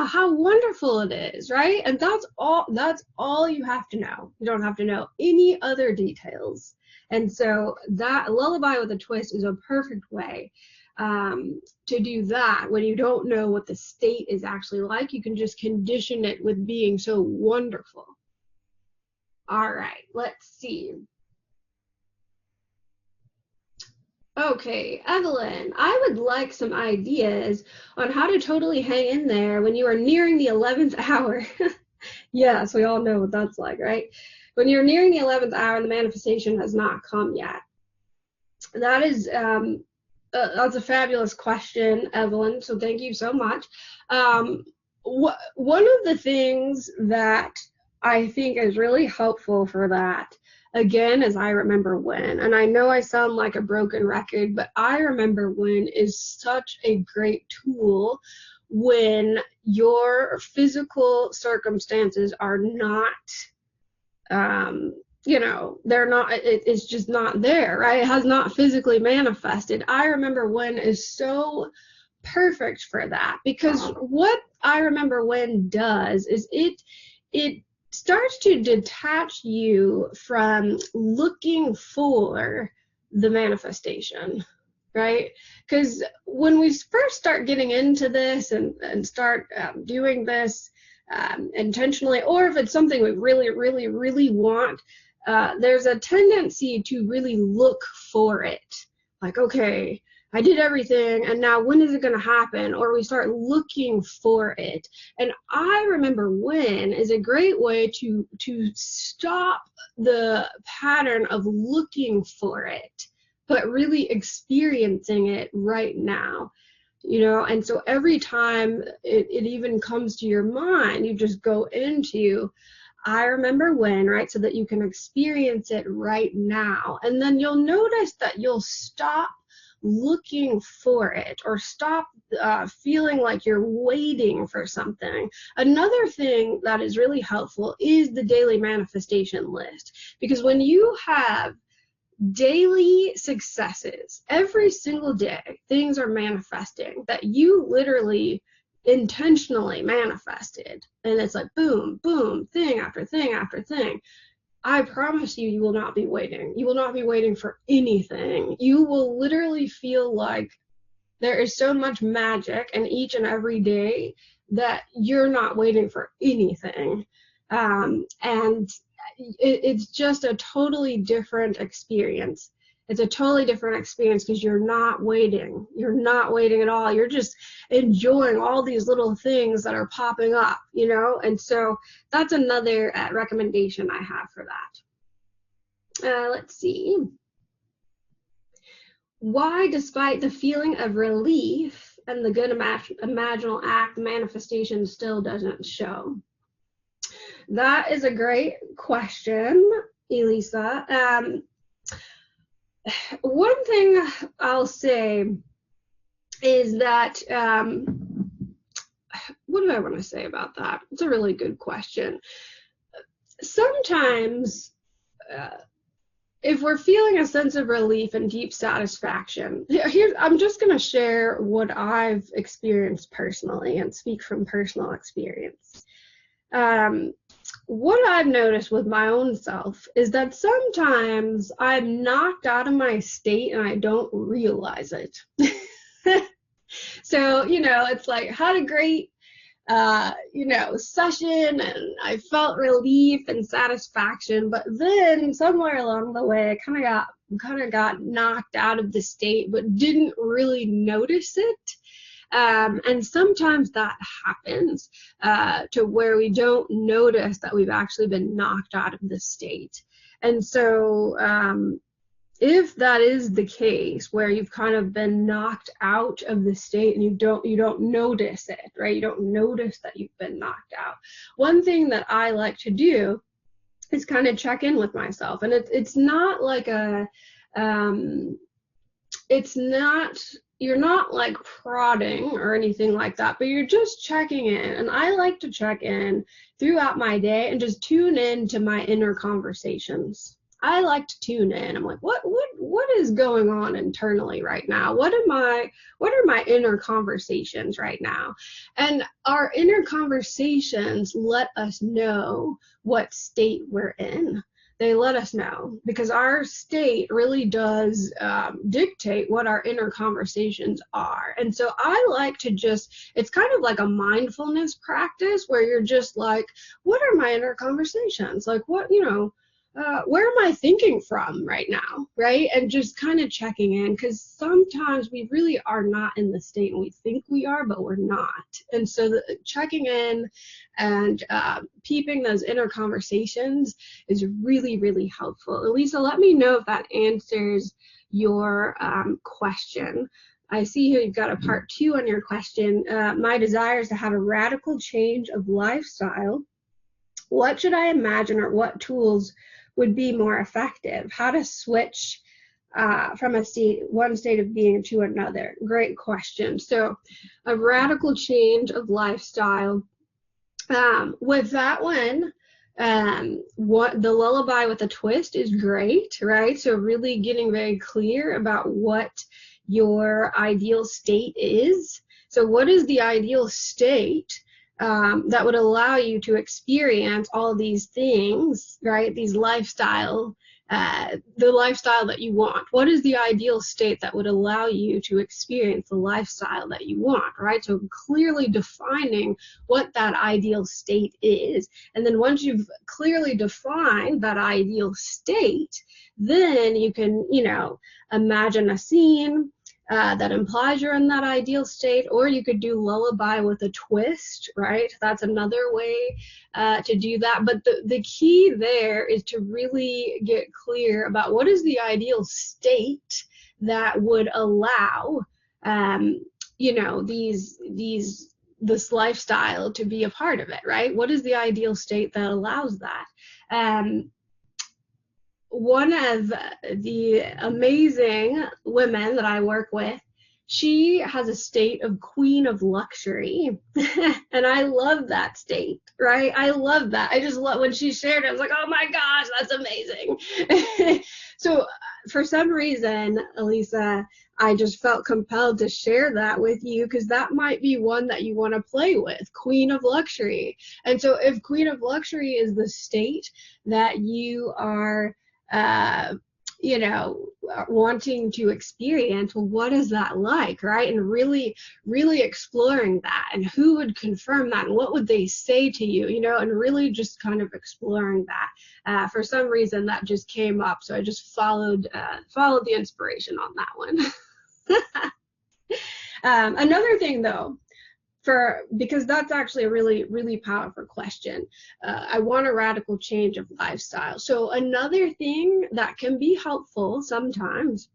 How wonderful it is, right? And that's all you have to know. You don't have to know any other details. And so that lullaby with a twist is a perfect way to do that when you don't know what the state is actually like. You can just condition it with being so wonderful. All right, let's see. Okay, Evelyn, I would like some ideas on how to totally hang in there when you are nearing the 11th hour. Yes, we all know what that's like, right? When you're nearing the 11th hour and the manifestation has not come yet. That is that's a fabulous question, Evelyn. So thank you so much. One of the things that I think is really helpful for that, again, is I remember when. And I know I sound like a broken record, but I remember when is such a great tool when your physical circumstances are not they're not, it's just not there, right? It has not physically manifested. I remember when is so perfect for that, because what I remember when does is it starts to detach you from looking for the manifestation, right? Because when we first start getting into this and start doing this intentionally, or if it's something we really, really, really want, there's a tendency to really look for it. Like, okay, I did everything, and now when is it going to happen? Or we start looking for it. And I remember when is a great way to stop the pattern of looking for it, but really experiencing it right now. And so every time it even comes to your mind, you just go into, I remember when, right? So that you can experience it right now. And then you'll notice that you'll stop looking for it, or stop feeling like you're waiting for something. Another thing that is really helpful is the daily manifestation list, because when you have daily successes, every single day things are manifesting that you literally intentionally manifested, and it's like boom, boom, thing after thing after thing. I promise you, you will not be waiting. You will not be waiting for anything. You will literally feel like there is so much magic in each and every day that you're not waiting for anything. And it's just a totally different experience. It's a totally different experience because you're not waiting. You're not waiting at all. You're just enjoying all these little things that are popping up, And so that's another recommendation I have for that. Let's see. Why, despite the feeling of relief and the good imaginal act, manifestation still doesn't show? That is a great question, Elisa. One thing I'll say is that, what do I want to say about that? It's a really good question. Sometimes, if we're feeling a sense of relief and deep satisfaction, I'm just going to share what I've experienced personally and speak from personal experience. What I've noticed with my own self is that sometimes I'm knocked out of my state and I don't realize it. So, it's like, had a great, session, and I felt relief and satisfaction, but then somewhere along the way, I kind of got knocked out of the state, but didn't really notice it. And sometimes that happens to where we don't notice that we've actually been knocked out of the state. And so if that is the case, where you've kind of been knocked out of the state and you don't notice it, right? You don't notice that you've been knocked out. One thing that I like to do is kind of check in with myself, and it's not like you're not like prodding or anything like that, but you're just checking in. And I like to check in throughout my day and just tune in to my inner conversations. I like to tune in. I'm like, what is going on internally right now? What are my inner conversations right now? And our inner conversations let us know what state we're in. They let us know, because our state really does dictate what our inner conversations are. And so I like to it's kind of like a mindfulness practice where you're just like, what are my inner conversations? Like, what, where am I thinking from right now, right? And just kind of checking in, because sometimes we really are not in the state we think we are, but we're not. And so checking in and peeping those inner conversations is really, really helpful. Elisa, let me know if that answers your question. I see here you've got a part 2 on your question. My desire is to have a radical change of lifestyle. What should I imagine, or what tools would be more effective? How to switch from one state of being to another? Great question. So a radical change of lifestyle. With that one, what the lullaby with a twist is great, right? So really getting very clear about what your ideal state is. So what is the ideal state that would allow you to experience all these things, right? These lifestyle, the lifestyle that you want. What is the ideal state that would allow you to experience the lifestyle that you want, right? So clearly defining what that ideal state is. And then once you've clearly defined that ideal state, then you can, imagine a scene that implies you're in that ideal state, or you could do lullaby with a twist, right? That's another way to do that. But the key there is to really get clear about what is the ideal state that would allow, this lifestyle to be a part of it, right? What is the ideal state that allows that? One of the amazing women that I work with, she has a state of queen of luxury. And I love that state, right? I love that. I just love when she shared it. I was like, oh my gosh, that's amazing. So for some reason, Elisa, I just felt compelled to share that with you, because that might be one that you want to play with, queen of luxury. And so if queen of luxury is the state that you are wanting to experience, well, what is that like, right? And really, really exploring that, and who would confirm that, and what would they say to you, and really just kind of exploring that. For some reason, that just came up, so I just followed the inspiration on that one. Another thing, though, because that's actually a really, really powerful question. I want a radical change of lifestyle. So another thing that can be helpful sometimes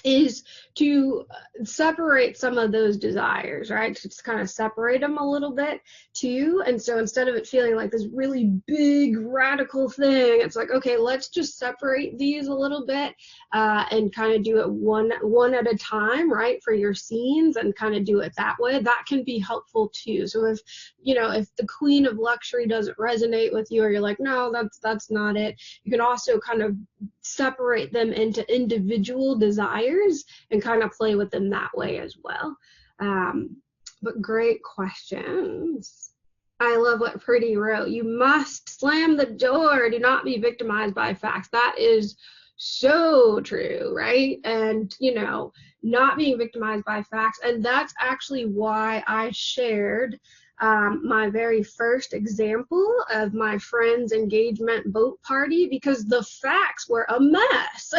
is to separate some of those desires, right? To just kind of separate them a little bit too. And so instead of it feeling like this really big radical thing, it's like, okay, let's just separate these a little bit and kind of do it one at a time, right? For your scenes, and kind of do it that way. That can be helpful too. So if the queen of luxury doesn't resonate with you, or you're like, no, that's not it, you can also kind of separate them into individual desires and kind of play with them that way as well. But great questions. I love what Pretty wrote. You must slam the door. Do not be victimized by facts. That is so true, right? And, not being victimized by facts. And that's actually why I shared my very first example of my friend's engagement boat party, because the facts were a mess.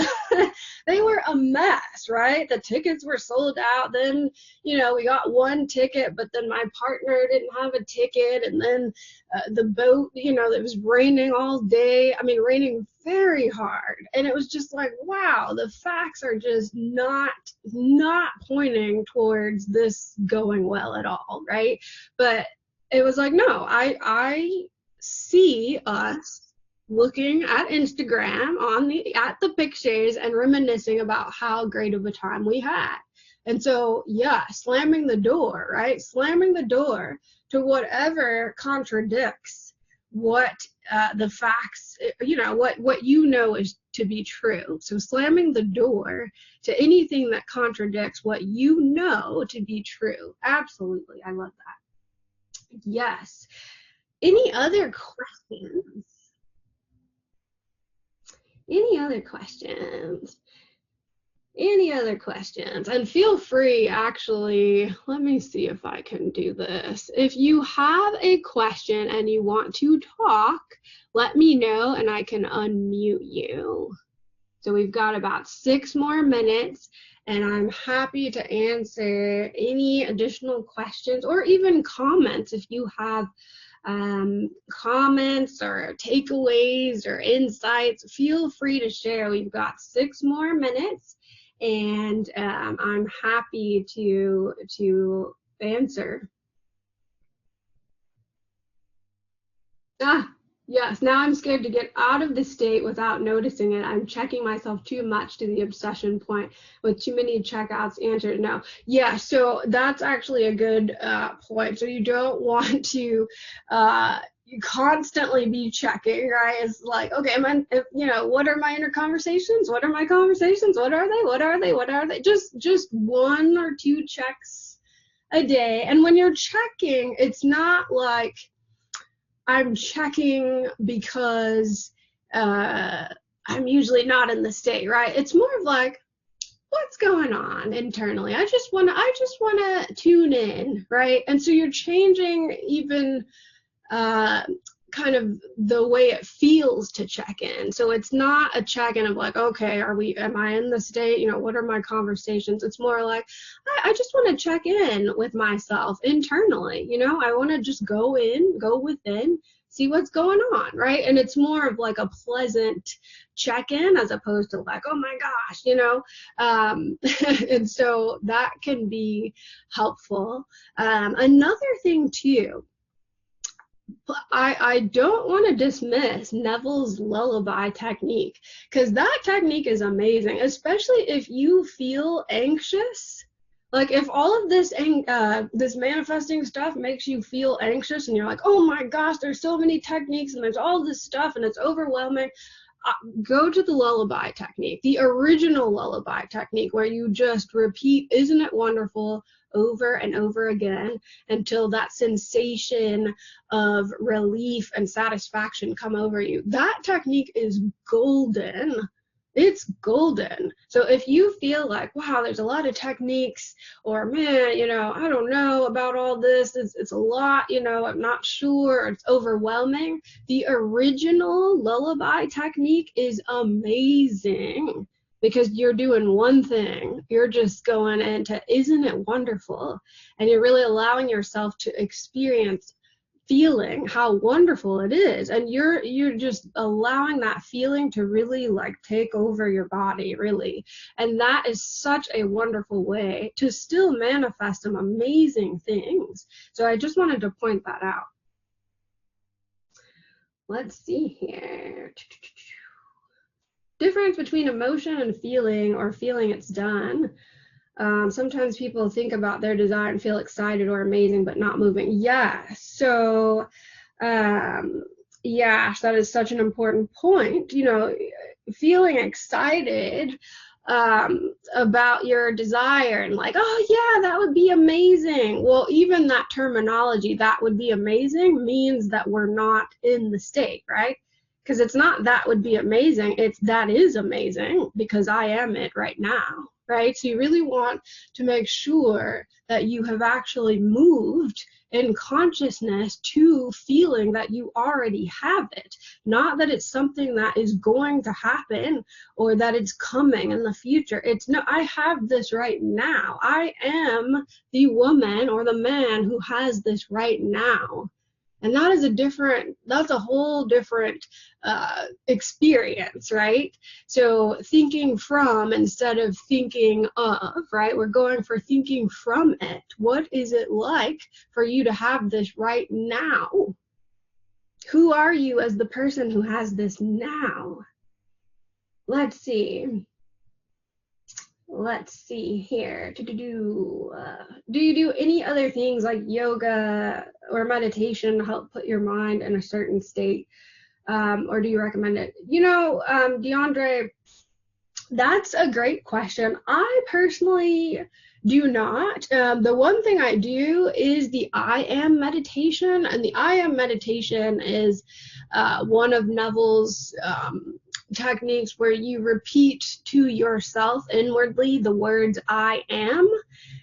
They were a mess, right? The tickets were sold out. Then, we got one ticket, but then my partner didn't have a ticket. And then the boat, it was raining all day. I mean, raining very hard. And it was just like, wow, the facts are just not pointing towards this going well at all, right? But it was like, no, I see us looking at Instagram at the pictures and reminiscing about how great of a time we had. And so, yeah, slamming the door, right? Slamming the door to whatever contradicts what the facts, what is to be true. So slamming the door to anything that contradicts what you know to be true. Absolutely. I love that. Yes. Any other questions? Any other questions? And feel free, actually, let me see if I can do this. If you have a question and you want to talk, let me know and I can unmute you. So we've got about 6 more minutes, and I'm happy to answer any additional questions or even comments if you have comments or takeaways or insights. Feel free to share. We've got 6 more minutes, and I'm happy to answer. Yes, now I'm scared to get out of the state without noticing it. I'm checking myself too much to the obsession point with too many checkouts answered. No. Yeah, so that's actually a good point. So you don't want to constantly be checking, right? It's like, okay, what are my inner conversations? What are my conversations? What are they? What are they? What are they? Just 1 or 2 checks a day. And when you're checking, it's not like I'm checking because I'm usually not in the state, right? It's more of like, what's going on internally? I just want to tune in, right? And so you're changing even kind of the way it feels to check in. So it's not a check-in of like, okay, am I in the state? What are my conversations? It's more like, I just want to check in with myself internally. I want to just go within, see what's going on, right? And it's more of like a pleasant check-in as opposed to like, oh my gosh, and so that can be helpful. Another thing too, I don't want to dismiss Neville's lullaby technique, because that technique is amazing, especially if you feel anxious. Like if all of this manifesting stuff makes you feel anxious and you're like, oh my gosh, there's so many techniques and there's all this stuff and it's overwhelming, go to the lullaby technique, the original lullaby technique, where you just repeat, isn't it wonderful, over and over again until that sensation of relief and satisfaction come over you. That technique is golden. It's golden. So if you feel like, wow, there's a lot of techniques, or man, I don't know about all this, it's a lot, I'm not sure, it's overwhelming, the original lullaby technique is amazing, because you're doing one thing. You're just going into, isn't it wonderful? And you're really allowing yourself to experience feeling how wonderful it is, and you're just allowing that feeling to really like take over your body, really. And that is such a wonderful way to still manifest some amazing things. So I just wanted to point that out. Let's see here. Difference between emotion and feeling, or feeling it's done. Sometimes people think about their desire and feel excited or amazing, but not moving. Yeah. So, yeah, that is such an important point. Feeling excited about your desire and like, oh yeah, that would be amazing. Well, even that terminology, that would be amazing, means that we're not in the state, right? Because it's not that would be amazing, it's that is amazing because I am it right now, right? So you really want to make sure that you have actually moved in consciousness to feeling that you already have it, not that it's something that is going to happen or that it's coming in the future. It's no, I have this right now. I am the woman or the man who has this right now. And that is that's a whole different experience, right? So thinking from instead of thinking of, right? We're going for thinking from it. What is it like for you to have this right now? Who are you as the person who has this now? Let's see. Let's see here. Do you do any other things like yoga or meditation to help put your mind in a certain state? Or do you recommend it? DeAndre, that's a great question. I personally do not. The one thing I do is the I Am meditation, and the I Am meditation is one of Neville's techniques where you repeat to yourself inwardly the words I am.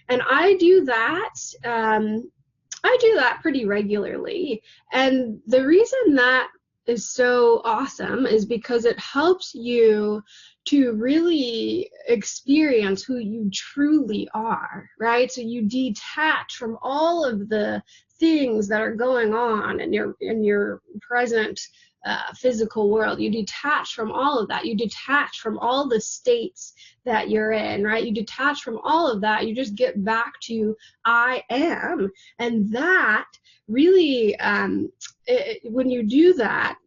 And I do that. I do that pretty regularly. And the reason that is so awesome is because it helps you to really experience who you truly are, right? So you detach from all of the things that are going on in your present physical world. You detach from all of that. You detach from all the states that you're in, right? You detach from all of that. You just get back to I am. And that really, when you do that,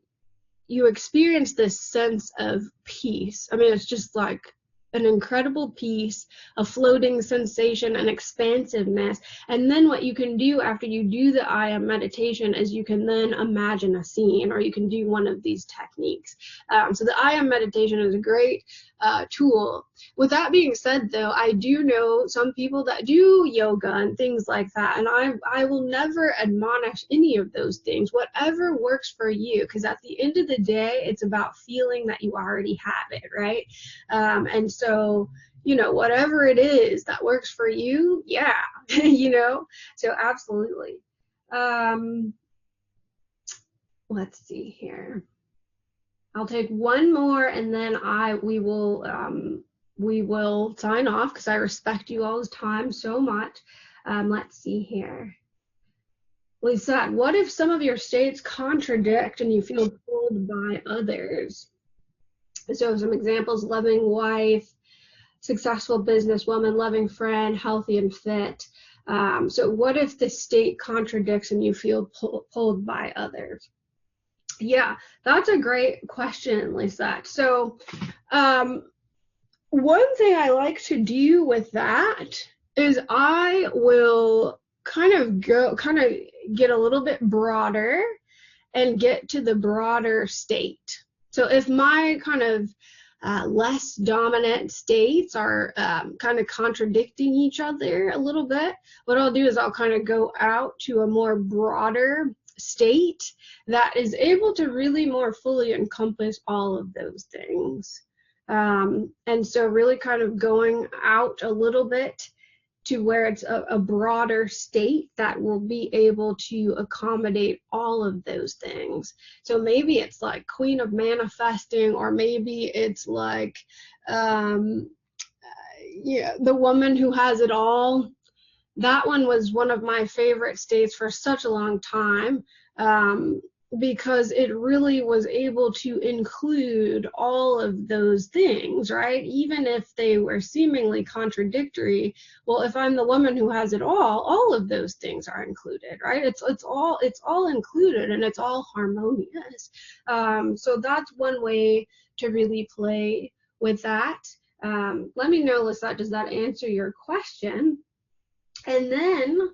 you experience this sense of peace. I mean, it's just like an incredible peace, a floating sensation, an expansiveness. And then what you can do after you do the I am meditation is you can then imagine a scene, or you can do one of these techniques. So the I am meditation is a great tool. With that being said, though, I do know some people that do yoga and things like that, and I will never admonish any of those things. Whatever works for you, because at the end of the day, it's about feeling that you already have it, right? And so, whatever it is that works for you, yeah, so absolutely. Let's see here. I'll take one more, and then we will sign off, because I respect you all's time so much. Let's see here. Lisette, what if some of your states contradict and you feel pulled by others? So some examples: loving wife, successful businesswoman, loving friend, healthy and fit. So what if the state contradicts and you feel pulled by others? Yeah, that's a great question, Lisette. So one thing I like to do with that is I will kind of get a little bit broader and get to the broader state. So if my kind of less dominant states are kind of contradicting each other a little bit, what I'll do is I'll kind of go out to a more broader state that is able to really more fully encompass all of those things. And so really kind of going out a little bit to where it's a broader state that will be able to accommodate all of those things. So maybe it's like Queen of Manifesting, or maybe it's like the Woman Who Has It All. That one was one of my favorite states for such a long time, because it really was able to include all of those things, right? Even if they were seemingly contradictory, well, if I'm the woman who has it all of those things are included, right? It's all included, and it's all harmonious. So that's one way to really play with that. Let me know, Lisette, does that answer your question? And then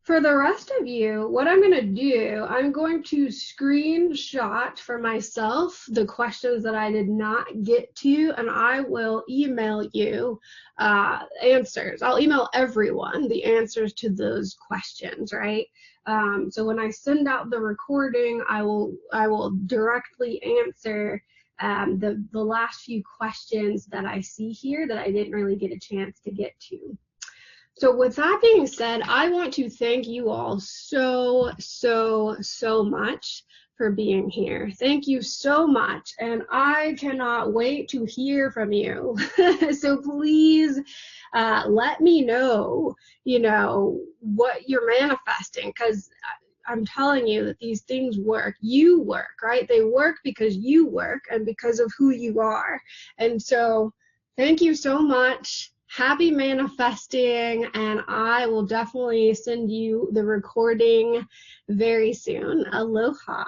for the rest of you, what I'm going to do, I'm going to screenshot for myself the questions that I did not get to, and I will email you answers. I'll email everyone the answers to those questions, right? So when I send out the recording, I will directly answer the last few questions that I see here that I didn't really get a chance to get to. So with that being said, I want to thank you all so much for being here. Thank you so much, and I cannot wait to hear from you. So please let me know, what you're manifesting, because I'm telling you that these things work. You work, right? They work because you work and because of who you are. And so thank you so much. Happy manifesting, and I will definitely send you the recording very soon. Aloha.